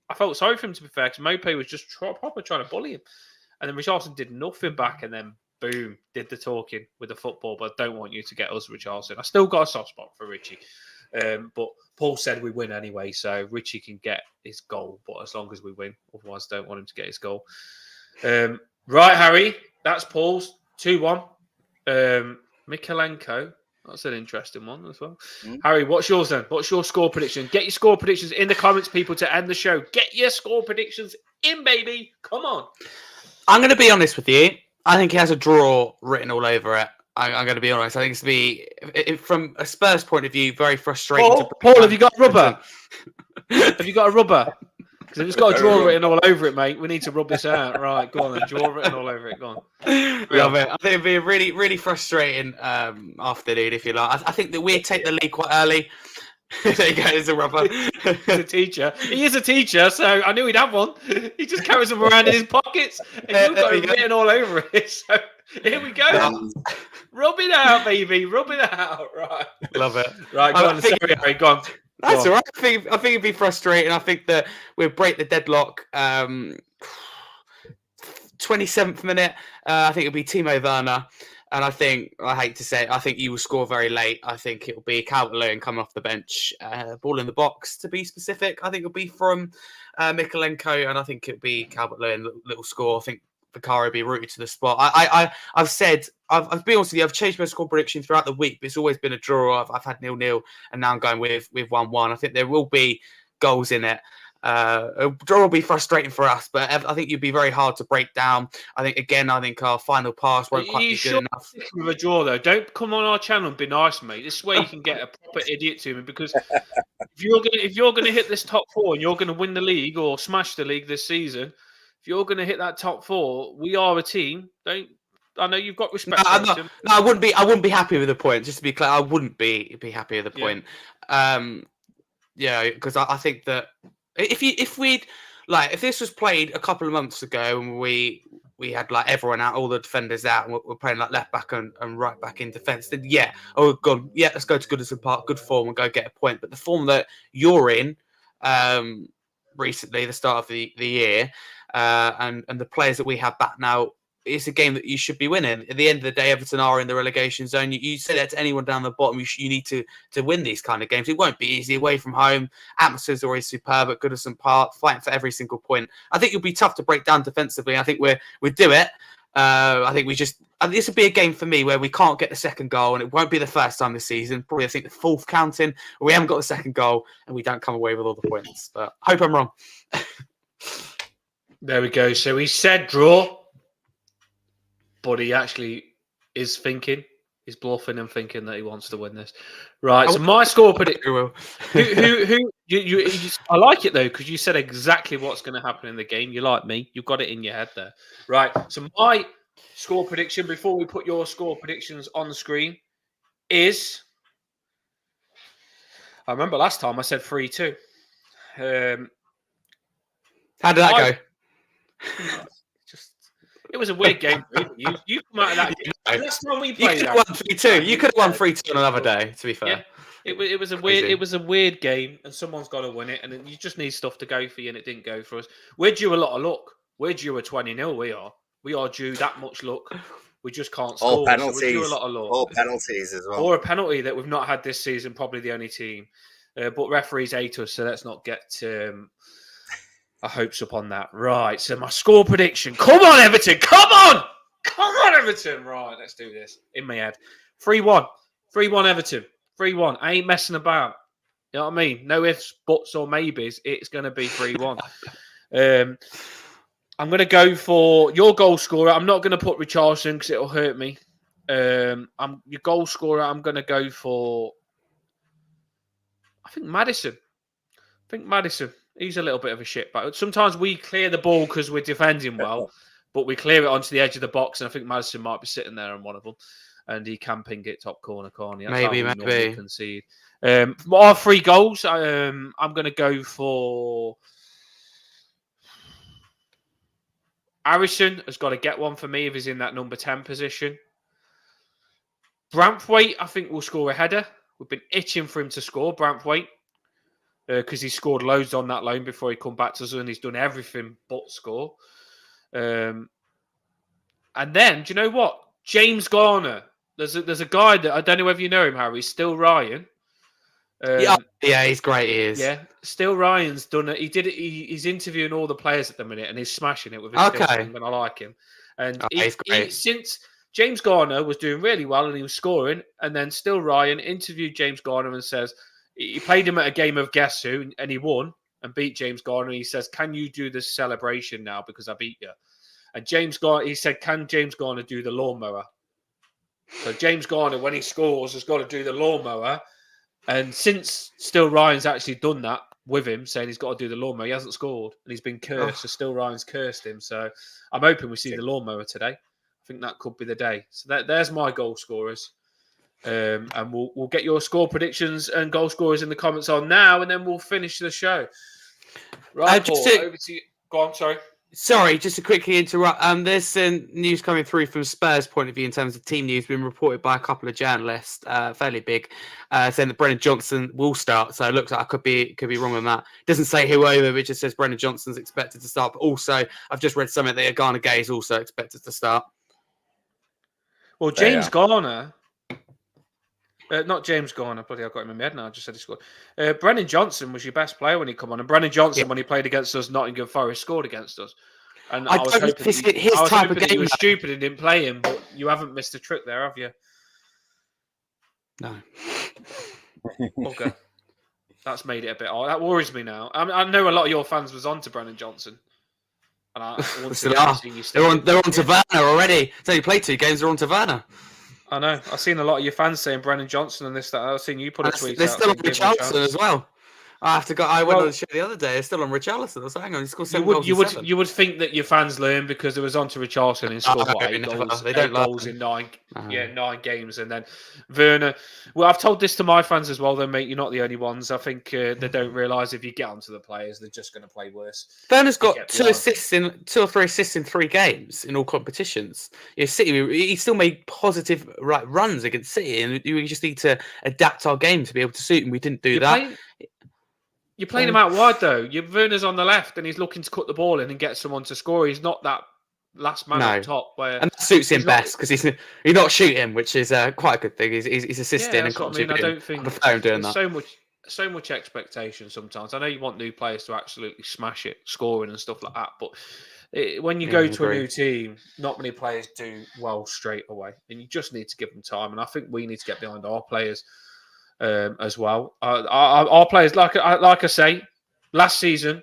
I felt sorry for him, to be fair, because Mopé was just proper trying to bully him. And then Richarlison did nothing back, and then, boom, did the talking with the football. But I don't want you to get us, Richarlison. I still got a soft spot for Richie. But Paul said we win anyway, so Richie can get his goal, but as long as we win. Otherwise, don't want him to get his goal. Right, Harry, that's Paul's 2-1. Mikalenko. That's an interesting one as well. Harry, what's yours then? What's your score prediction? Get your score predictions in the comments, people, to end the show. Get your score predictions in, baby. Come on. I'm going to be honest with you. I think he has a draw written all over it. I'm going to be honest. I think it's going to be, from a Spurs point of view, very frustrating. Paul, have you got a rubber? Have you got a rubber? Because if it's got a draw written all over it, mate, we need to rub this out. Right, go on then. Draw written all over it. Go on. Love it. I think it'd be a really, really frustrating afternoon, if you like. I think that we take the lead quite early. There you go. It's a rubber. He's a teacher. He is a teacher, so I knew he'd have one. He just carries them around in his pockets, and you've got There it you go. written all over it. So here we go. And Rub it out, baby. Rub it out. Right. Love it. Right, go on. Sorry, Harry. Go on. That's Go all on. right. I think it'd be frustrating. I think that we'll break the deadlock. 27th minute. I think it'll be Timo Werner. And I hate to say it, I think you will score very late. I think it'll be Calvert-Lewin coming off the bench, ball in the box to be specific. I think it'll be from Mikalenko, and I think it'll be Calvert-Lewin, little score. I think Vicario will be rooted to the spot. I've said, I've been honest with you, I've changed my score prediction throughout the week, but it's always been a draw. I've had 0-0, and now I'm going with 1-1. I think there will be goals in it. A draw will be frustrating for us, but I think you'd be very hard to break down. I think our final pass won't quite be good enough. With a draw, though, don't come on our channel and be nice, mate. This is where you can get a proper idiot to me, because if you're gonna hit this top four and you're gonna win the league or smash the league this season, if you're gonna hit that top four, we are a team. I know you've got respect. No, I wouldn't be happy with the point. Just to be clear, I wouldn't be happy with the point. Yeah, because I think that if this was played a couple of months ago and we had like everyone out, all the defenders out, and we're playing like left back and right back in defence, then let's go to Goodison Park, good form, and go get a point. But the form that you're in recently, the start of the year, and the players that we have back now, it's a game that you should be winning. At the end of the day, Everton are in the relegation zone. You say that to anyone down the bottom, you need to win these kind of games. It won't be easy away from home. Atmosphere's always superb at Goodison Park, fighting for every single point. I think you'll be tough to break down defensively. I think we do it. I think this will be a game for me where we can't get the second goal, and it won't be the first time this season. Probably, I think, the fourth counting, where we haven't got the second goal and we don't come away with all the points. But I hope I'm wrong. There we go. So he said draw, but he actually is thinking, he's bluffing and thinking that he wants to win this. Right. So my score prediction. I like it though, because you said exactly what's going to happen in the game. You like me. You've got it in your head there. Right. So my score prediction, before we put your score predictions on the screen, is, I remember last time I said 3-2. How did that go? It was a weird game. You come out of that game. Last time we played, you could have won 3-2. You could have won 3-2 on another day. To be fair, yeah. It was a weird game, and someone's got to win it, and you just need stuff to go for you, and it didn't go for us. We're due a lot of luck. We're due a 20-0. We are due that much luck. We just can't score. all penalties. So we're due a lot of luck. All penalties as well. Or a penalty that we've not had this season. Probably the only team. But referees hate us, so let's not get our hopes up on that. Right. So my score prediction. Come on, Everton. Come on. Come on, Everton. Right. Let's do this. In my head. 3-1. 3-1 Everton. 3-1. I ain't messing about. You know what I mean? No ifs, buts, or maybes. It's going to be 3-1. I'm going to go for your goal scorer. I'm not going to put Richarlison because it'll hurt me. Your goal scorer, I'm going to go for, I think Maddison. He's a little bit of a shit bag. Sometimes we clear the ball because we're defending well, but we clear it onto the edge of the box, and I think Maddison might be sitting there on one of them, and he can ping it top corner, can't he? That's maybe. Concede. Our 3 goals, I'm going to go for Harrison has got to get one for me if he's in that number 10 position. Branthwaite, I think, will score a header. We've been itching for him to score, Branthwaite, because he scored loads on that loan before he come back to us, and he's done everything but score. And then, do you know what? James Garner. There's a guy that, I don't know whether you know him, Harry, Still Ryan. Yeah, he's great. He is. Yeah, Still Ryan's done it. He's interviewing all the players at the minute, and he's smashing it with his Still thing, and I like him. And he's great. Since James Garner was doing really well and he was scoring, and then Still Ryan interviewed James Garner and says he played him at a game of Guess Who, and he won and beat James Garner. He says, "Can you do this celebration now because I beat you?" And he said, "Can James Garner do the lawnmower?" So James Garner, when he scores, has got to do the lawnmower. And since Still Ryan's actually done that with him, saying he's got to do the lawnmower, he hasn't scored, and he's been cursed. So Still Ryan's cursed him. So I'm hoping we see the lawnmower today. I think that could be the day. So there's my goal scorers. And we'll get your score predictions and goal scorers in the comments on now, and then we'll finish the show. Right, Paul, over to you. Go on, sorry. Sorry, just to quickly interrupt. There's some news coming through from Spurs' point of view in terms of team news, been reported by a couple of journalists, fairly big, saying that Brennan Johnson will start. So it looks like I could be wrong on that. Doesn't say who over, but it just says Brennan Johnson's expected to start. But also, I've just read something that Agana Gay is also expected to start. Well, James Garner. Not James Garner, bloody I've got him in my head now. I just said he scored. Brennan Johnson was your best player when he come on, and Brennan Johnson, when he played against us, Nottingham Forest, scored against us. And I was hoping that you were stupid and didn't play him, but you haven't missed a trick there, have you? No. Okay, that's made it a bit odd. That worries me now. I know a lot of your fans was on to Brennan Johnson, and I want to see you stay. They're on to Werner already. It's only played 2 games. They're on to Werner. I know. I've seen a lot of your fans saying Brennan Johnson and this, that. I've seen you put a tweet they're out. They're still on Richarlison as well. I went on the show the other day. They're still on Richarlison. I was like, hang on, he scored 7 goals. You would think that your fans learned because it was on to Richarlison and scored 8 goals. They don't goals in 9 games, and then Werner. Well, I've told this to my fans as well. Then, mate, you're not the only ones. I think they don't realise if you get onto the players, they're just going to play worse. Werner's got 2 or 3 assists in 3 games in all competitions. City, he still made positive runs against City, and we just need to adapt our game to be able to suit him. We didn't do that. You're playing him out wide, though. Werner's on the left, and he's looking to cut the ball in and get someone to score. He's not that last man up top. And that suits him best because he's not shooting, which is quite a good thing. He's assisting and contributing. I don't think doing that. So much expectation sometimes. I know you want new players to absolutely smash it, scoring and stuff like that, but when you go to a new team, not many players do well straight away, and you just need to give them time. And I think we need to get behind our players. As well, our players, like I say, last season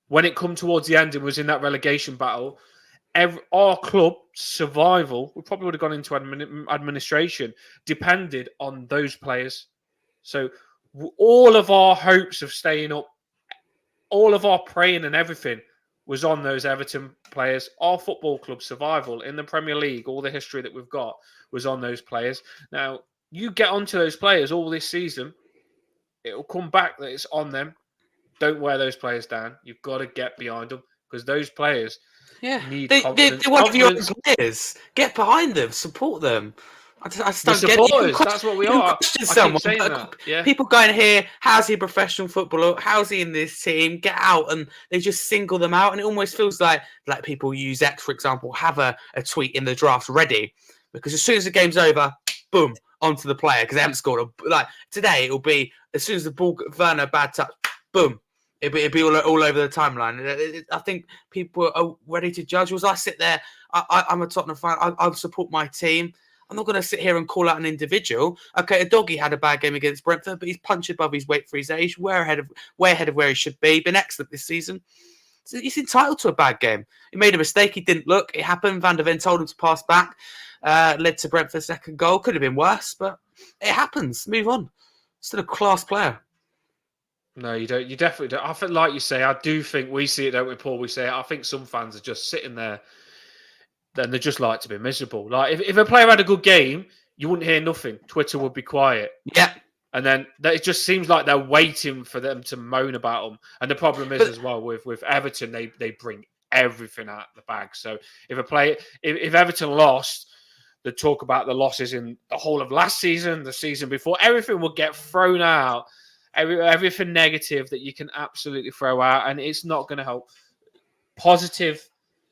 when it come towards the end and was in that relegation battle, our club survival, we probably would have gone into administration, depended on those players. So all of our hopes of staying up, all of our praying and everything was on those Everton players. Our football club survival in the Premier League, all the history that we've got was on those players. Now, you get onto those players all this season, it'll come back that it's on them. Don't wear those players down. You've got to get behind them because those players need confidence. They're one of your players. Get behind them. Support them. I just don't get it. That's what we are. People going here, how's he a professional footballer? How's he in this team? Get out. And they just single them out. And it almost feels like people use X, for example, have a tweet in the draft ready. Because as soon as the game's over, boom, onto the player because they haven't scored. Like today, it'll be as soon as the ball, Werner, bad touch, boom. It'll be all over the timeline. I think people are ready to judge. As I sit there, I'm a Tottenham fan. I support my team. I'm not going to sit here and call out an individual. Okay, a doggy had a bad game against Brentford, but he's punched above his weight for his age. Way ahead of where he should be. Been excellent this season. So he's entitled to a bad game. He made a mistake. He didn't look. It happened. Van der Ven told him to pass back. Led to Brentford's second goal. Could have been worse, but it happens. Move on. Still a class player. No, you don't. You definitely don't. I think, like you say, I do think we see it, don't we, Paul? We say it. I think some fans are just sitting there, and they just like to be miserable. Like if a player had a good game, you wouldn't hear nothing. Twitter would be quiet. Yeah. And then it just seems like they're waiting for them to moan about them. And the problem is as well with Everton, they bring everything out the bag. So if Everton lost, they talk about the losses in the whole of last season, the season before. Everything will get thrown out. Everything negative that you can absolutely throw out, and it's not going to help. Positive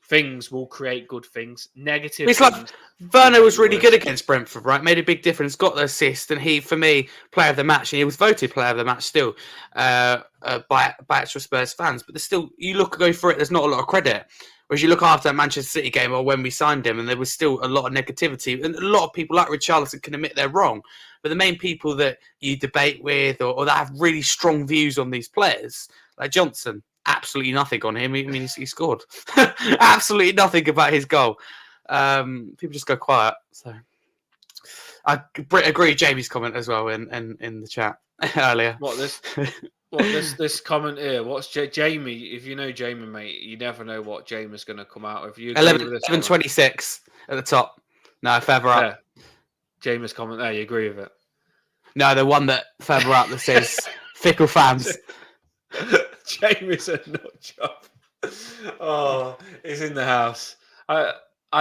things will create good things. Negative things. Like Werner was really good against Brentford, right? Made a big difference, got the assist, and he, for me, player of the match, and he was voted player of the match still by extra Spurs fans. But there's still, go for it, there's not a lot of credit. Whereas you look after that Manchester City game or when we signed him, and there was still a lot of negativity. And a lot of people like Richarlison can admit they're wrong. But the main people that you debate with or that have really strong views on these players, like Johnson, absolutely nothing on him. I mean, he scored. Absolutely nothing about his goal. People just go quiet. So I agree with Jamie's comment as well in the chat earlier. This comment here? What's Jamie? If you know Jamie, mate, you never know what Jamie's going to come out. If you 11:26 at the top. No, further up. James' comment there. You agree with it? No, the one that further up that says fickle fans. James a nut job. Oh, he's in the house. I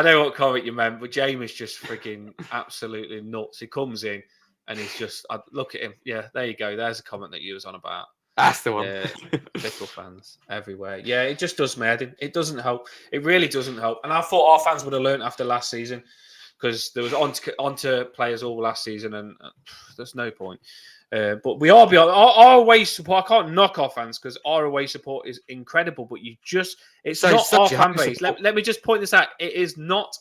know what comment you meant, but James is just freaking absolutely nuts. He comes in and he's just look at him. Yeah, there you go. There's a comment that you was on about. That's the one. Fickle fans everywhere. Yeah, it just does me head in. It doesn't help. It really doesn't help. And I thought our fans would have learned after last season because there was onto players all last season, and there's no point. But we are beyond our away support. I can't knock our fans because our away support is incredible. But it's not our fan base. Let me just point this out. It is not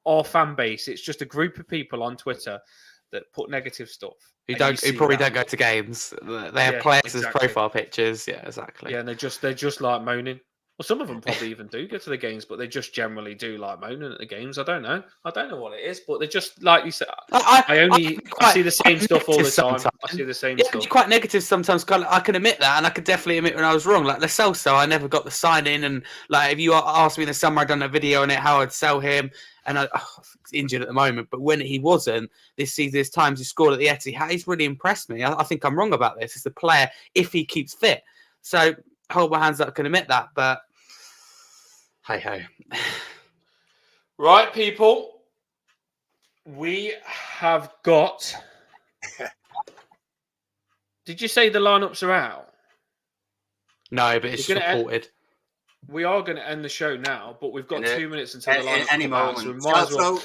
our fan base. It's just a group of people on Twitter that put negative stuff. Who probably don't go to games. They have players as profile pictures. Yeah, exactly. Yeah, and they're just like moaning. Well, some of them probably even do go to the games, but they just generally do like moaning at the games. I don't know what it is, but they're just like you said. I see the same stuff all the time. I see the same stuff. It's quite negative sometimes. I can admit that, and I could definitely admit when I was wrong. Like Lo Celso, I never got the sign in, and like if you asked me in the summer, I'd done a video on it how I'd sell him, and he's injured at the moment. But when he wasn't this season, there's times he scored at the Etihad. He's really impressed me. I think I'm wrong about this. It's the player if he keeps fit. So hold my hands up, I can admit that, but hey ho. Right, people. We have got. Did you say the lineups are out? No, but it's reported. We are going to end the show now, but we've got 2 minutes until the lineups any come out. So we might as well.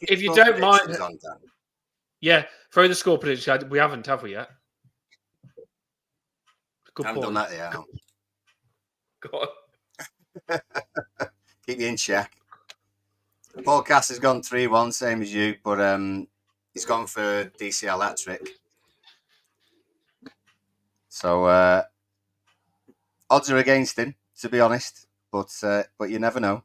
If you don't mind, yeah, throw the score prediction. We haven't, have we yet? Good point. Done that yet. Go on. Keep you in check. Paul Cass has gone 3-1, same as you, but he's gone for DCL hat-trick. So odds are against him, to be honest, but you never know.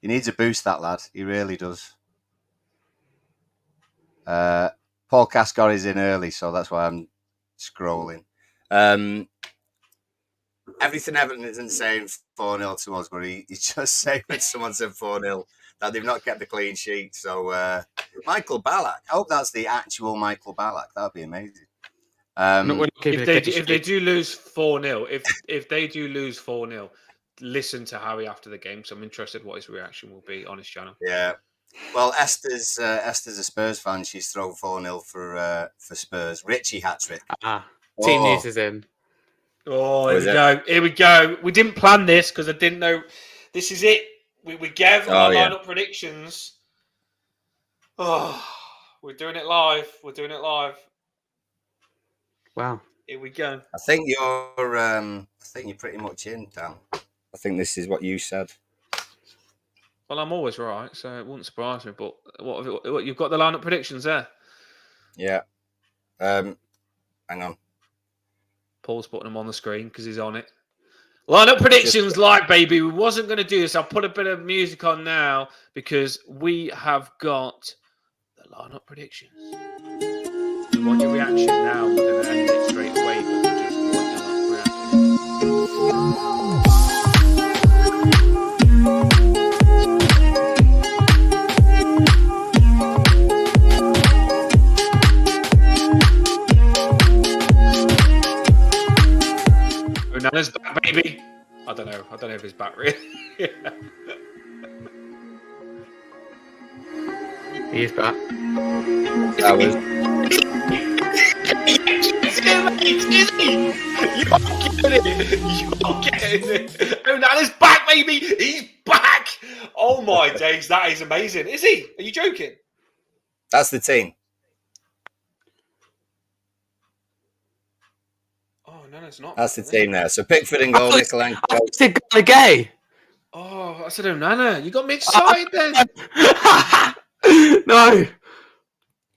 He needs a boost, that lad. He really does. Paul Cass got his in early, so that's why I'm scrolling. Everything Everton isn't saying 4-0 to us, but he's just saying when someone said 4-0 that they've not kept the clean sheet. So Michael Ballack, I hope that's the actual Michael Ballack. That'd be amazing. If they do lose 4-0, if they do lose 4-0, listen to Harry after the game. So I'm interested what his reaction will be on his channel. Yeah. Well, Esther's a Spurs fan. She's thrown 4-0 for Spurs. Richie hat-trick. Team news is in. Oh, here we go. Here we go. We didn't plan this because I didn't know. This is it. We gave our lineup predictions. Oh, we're doing it live. Wow. Here we go. I think you're pretty much in, Dan. I think this is what you said. Well, I'm always right, so it wouldn't surprise me. But what you've got the lineup predictions there? Yeah. Hang on. Paul's putting them on the screen because he's on it. Lineup predictions, live, baby. We wasn't going to do this. I'll put a bit of music on now because we have got the lineup predictions. We want your reaction now. We're going to end it straight away, but we just want your reaction. Nana's back, baby. I don't know if he's back really. He is back. That was. You're getting it. Oh, Nana's back, baby. He's back. Oh my days, that is amazing. Is he? Are you joking? That's the team. No, it's not. That's the team now. So Pickford and goal, Mikalenko. I said gay. Oh, I said Onana. You got me excited then. No.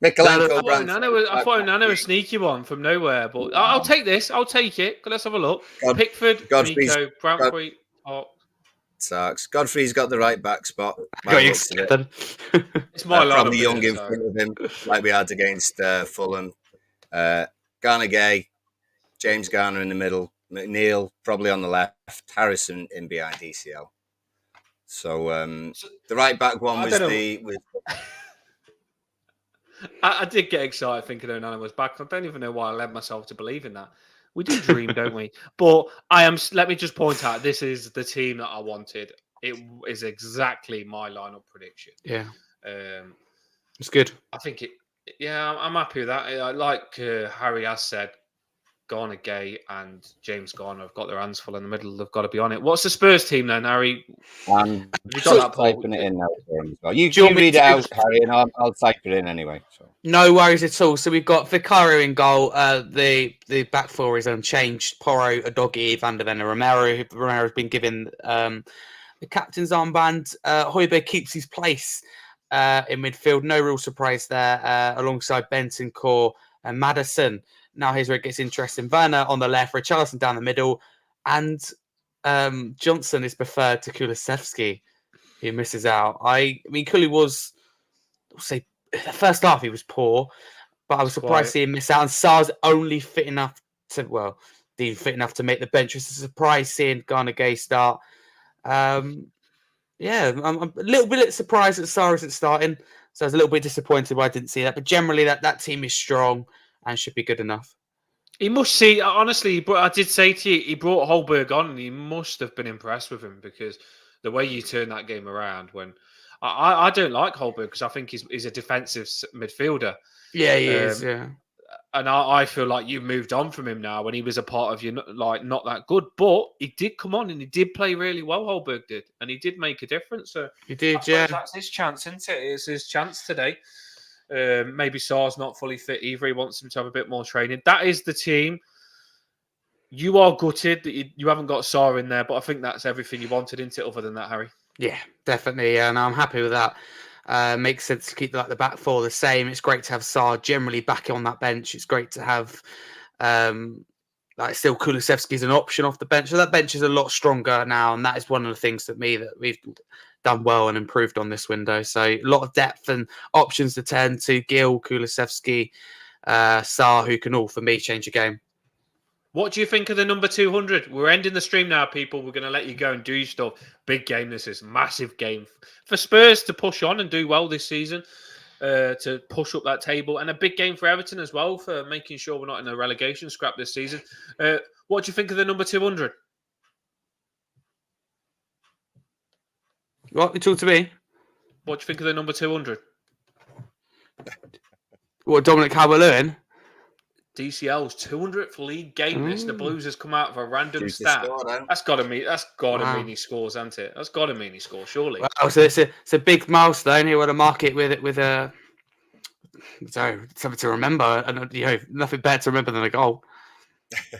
Mikalenko. I thought Onana was a sneaky one from nowhere, but I'll take this. I'll take it. Let's have a look. Pickford, Nico, Brantford, Sarks. Godfrey's got the right back spot. It's my line. Probably Young in front of him, like we had against Fulham. Garner Gay. James Garner in the middle, McNeil probably on the left, Harrison in behind DCL. So the right back one was I did get excited thinking Onana was back. I don't even know why I led myself to believe in that. We do dream, don't we? But let me just point out, this is the team that I wanted. It is exactly my lineup prediction. Yeah, Um, it's good. I think it. Yeah, I'm happy with that. Like Harry has said, Garner Gay and James Garner have got their hands full in the middle. They've got to be on it. What's the Spurs team then, Harry? I'm Have you got just that, Paul? typing it in now. James. Well, you Do you want me read it to? out, Harry, and I'll type it in anyway. So. No worries at all. So we've got Vicario in goal. The back four is unchanged. Porro, Adogi, Van der Ven, Romero. Romero's been given the captain's armband. Højbjerg keeps his place in midfield. No real surprise there. Alongside Benton, Core, and Maddison. Now here's where it gets interesting. Werner on the left, Richarlison down the middle, and Johnson is preferred to Kulusevski, who misses out. I mean, Kulu was, I'll say, the first half he was poor, but I was surprised to see him miss out. And Sar's only fit enough to, make the bench. It's a surprise seeing Garner Gay start. Yeah, I'm a little bit surprised that Sarr isn't starting. So I was a little bit disappointed why I didn't see that. But generally, that team is strong and should be good enough. He must see, honestly, but I did say to you, he brought Holberg on and he must have been impressed with him because the way you turn that game around when I don't like Holberg because I think he's a defensive midfielder. Yeah, he is, yeah. And I feel like you moved on from him now when he was a part of you, like not that good. But he did come on and he did play really well, Holberg did. And he did make a difference. So he did, yeah. That's his chance, isn't it? It's his chance today. Maybe Sar's not fully fit either. He wants him to have a bit more training. That is the team. You are gutted that you haven't got Sar in there, but I think that's everything you wanted, isn't it, other than that, Harry? Yeah, definitely. And I'm happy with that. Makes sense to keep the back four the same. It's great to have Sar generally back on that bench. It's great to have still Kulusevski as an option off the bench. So that bench is a lot stronger now, and that is one of the things that we've done well and improved on this window. So a lot of depth and options to turn to. Gil, Kulusevski, Sar, who can all, for me, change a game. What do you think of the number 200? We're ending the stream now, people. We're going to let you go and do your stuff. Big game this is. Massive game for Spurs to push on and do well this season, to push up that table. And a big game for Everton as well for making sure we're not in a relegation scrap this season. What do you think of the number 200? What? You talk to me? What do you think of the number 200? What, Dominic Calvert-Lewin? DCL's 200th league game. This the Blues has come out of a random stat. That's got to mean he scores, hasn't it? That's got to mean he scores, surely. Well, so it's a big milestone. He want to mark it with a something to remember, and nothing better to remember than a goal.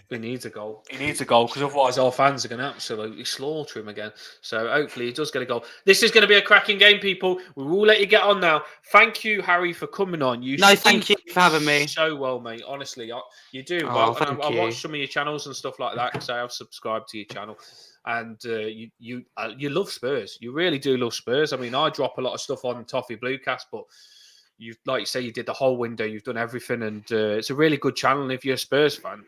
He needs a goal. He needs a goal because otherwise our fans are going to absolutely slaughter him again. So hopefully he does get a goal. This is going to be a cracking game, people. We will let you get on now. Thank you, Harry, for coming on. Thank you for having me. So well, mate. Honestly, you do. Oh, I watch some of your channels and stuff like that because I have subscribed to your channel. And you love Spurs. You really do love Spurs. I mean, I drop a lot of stuff on Toffee Bluecast, but you, like you say, you did the whole window. You've done everything, and it's a really good channel. And if you're a Spurs fan,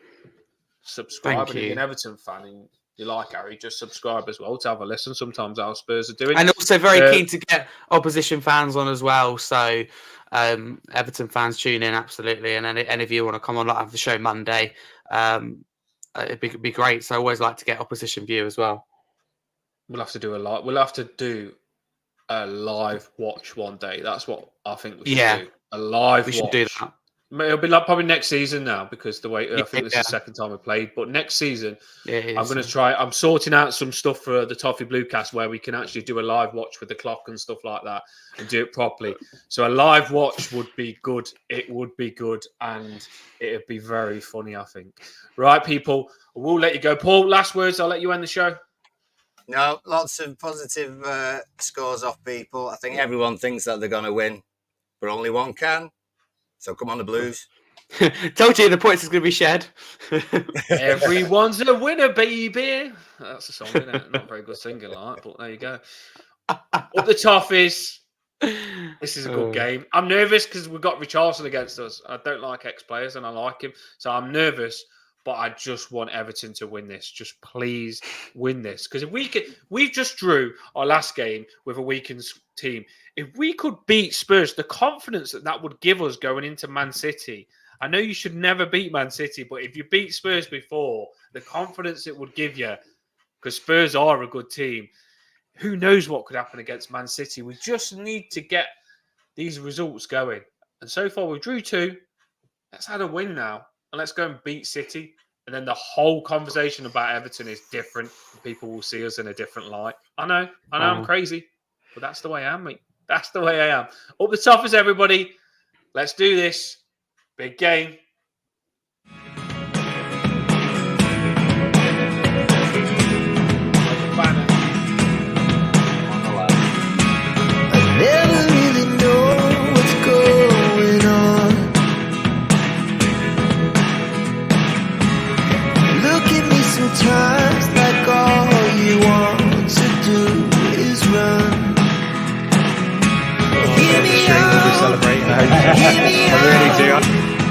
subscribe. And if you're an Everton fan and you like Harry, just subscribe as well to have a listen. Sometimes our Spurs are doing. And also very keen to get opposition fans on as well. So Everton fans tune in, absolutely. And any of you want to come on, have the show Monday, it'd be great. So I always like to get opposition view as well. We'll have to do a live watch one day. That's what I think we should do. A live watch. We should do that. It'll be like probably next season now because the way I think this is the second time we played. But next season, I'm going to try. I'm sorting out some stuff for the Toffee Bluecast where we can actually do a live watch with the clock and stuff like that and do it properly. So a live watch would be good. It would be good, and it'd be very funny, I think. Right, people, we'll let you go. Paul, last words. I'll let you end the show. No, lots of positive scores off people. I think everyone thinks that they're going to win, but only one can. So come on, the Blues. Told you the points is going to be shared. Everyone's a winner, baby. That's a song, isn't it? Not very good singing like that, but there you go. Up the Toffees. This is a good game. I'm nervous because we've got Richarlison against us. I don't like ex-players and I like him. So I'm nervous. but I just want Everton to win this. Just please win this. Because if we just drew our last game with a weakened team. If we could beat Spurs, the confidence that would give us going into Man City. I know you should never beat Man City, but if you beat Spurs before, the confidence it would give you, because Spurs are a good team. Who knows what could happen against Man City? We just need to get these results going. And so far, we drew 2. Let's have a win now. And let's go and beat City. And then the whole conversation about Everton is different. People will see us in a different light. I know I'm crazy. But that's the way I am, mate. That's the way I am. Up the top is everybody. Let's do this. Big game. Never really know what's going on. Look at me sometimes like all you want to do is run. Hear me out. Celebrating. I really do.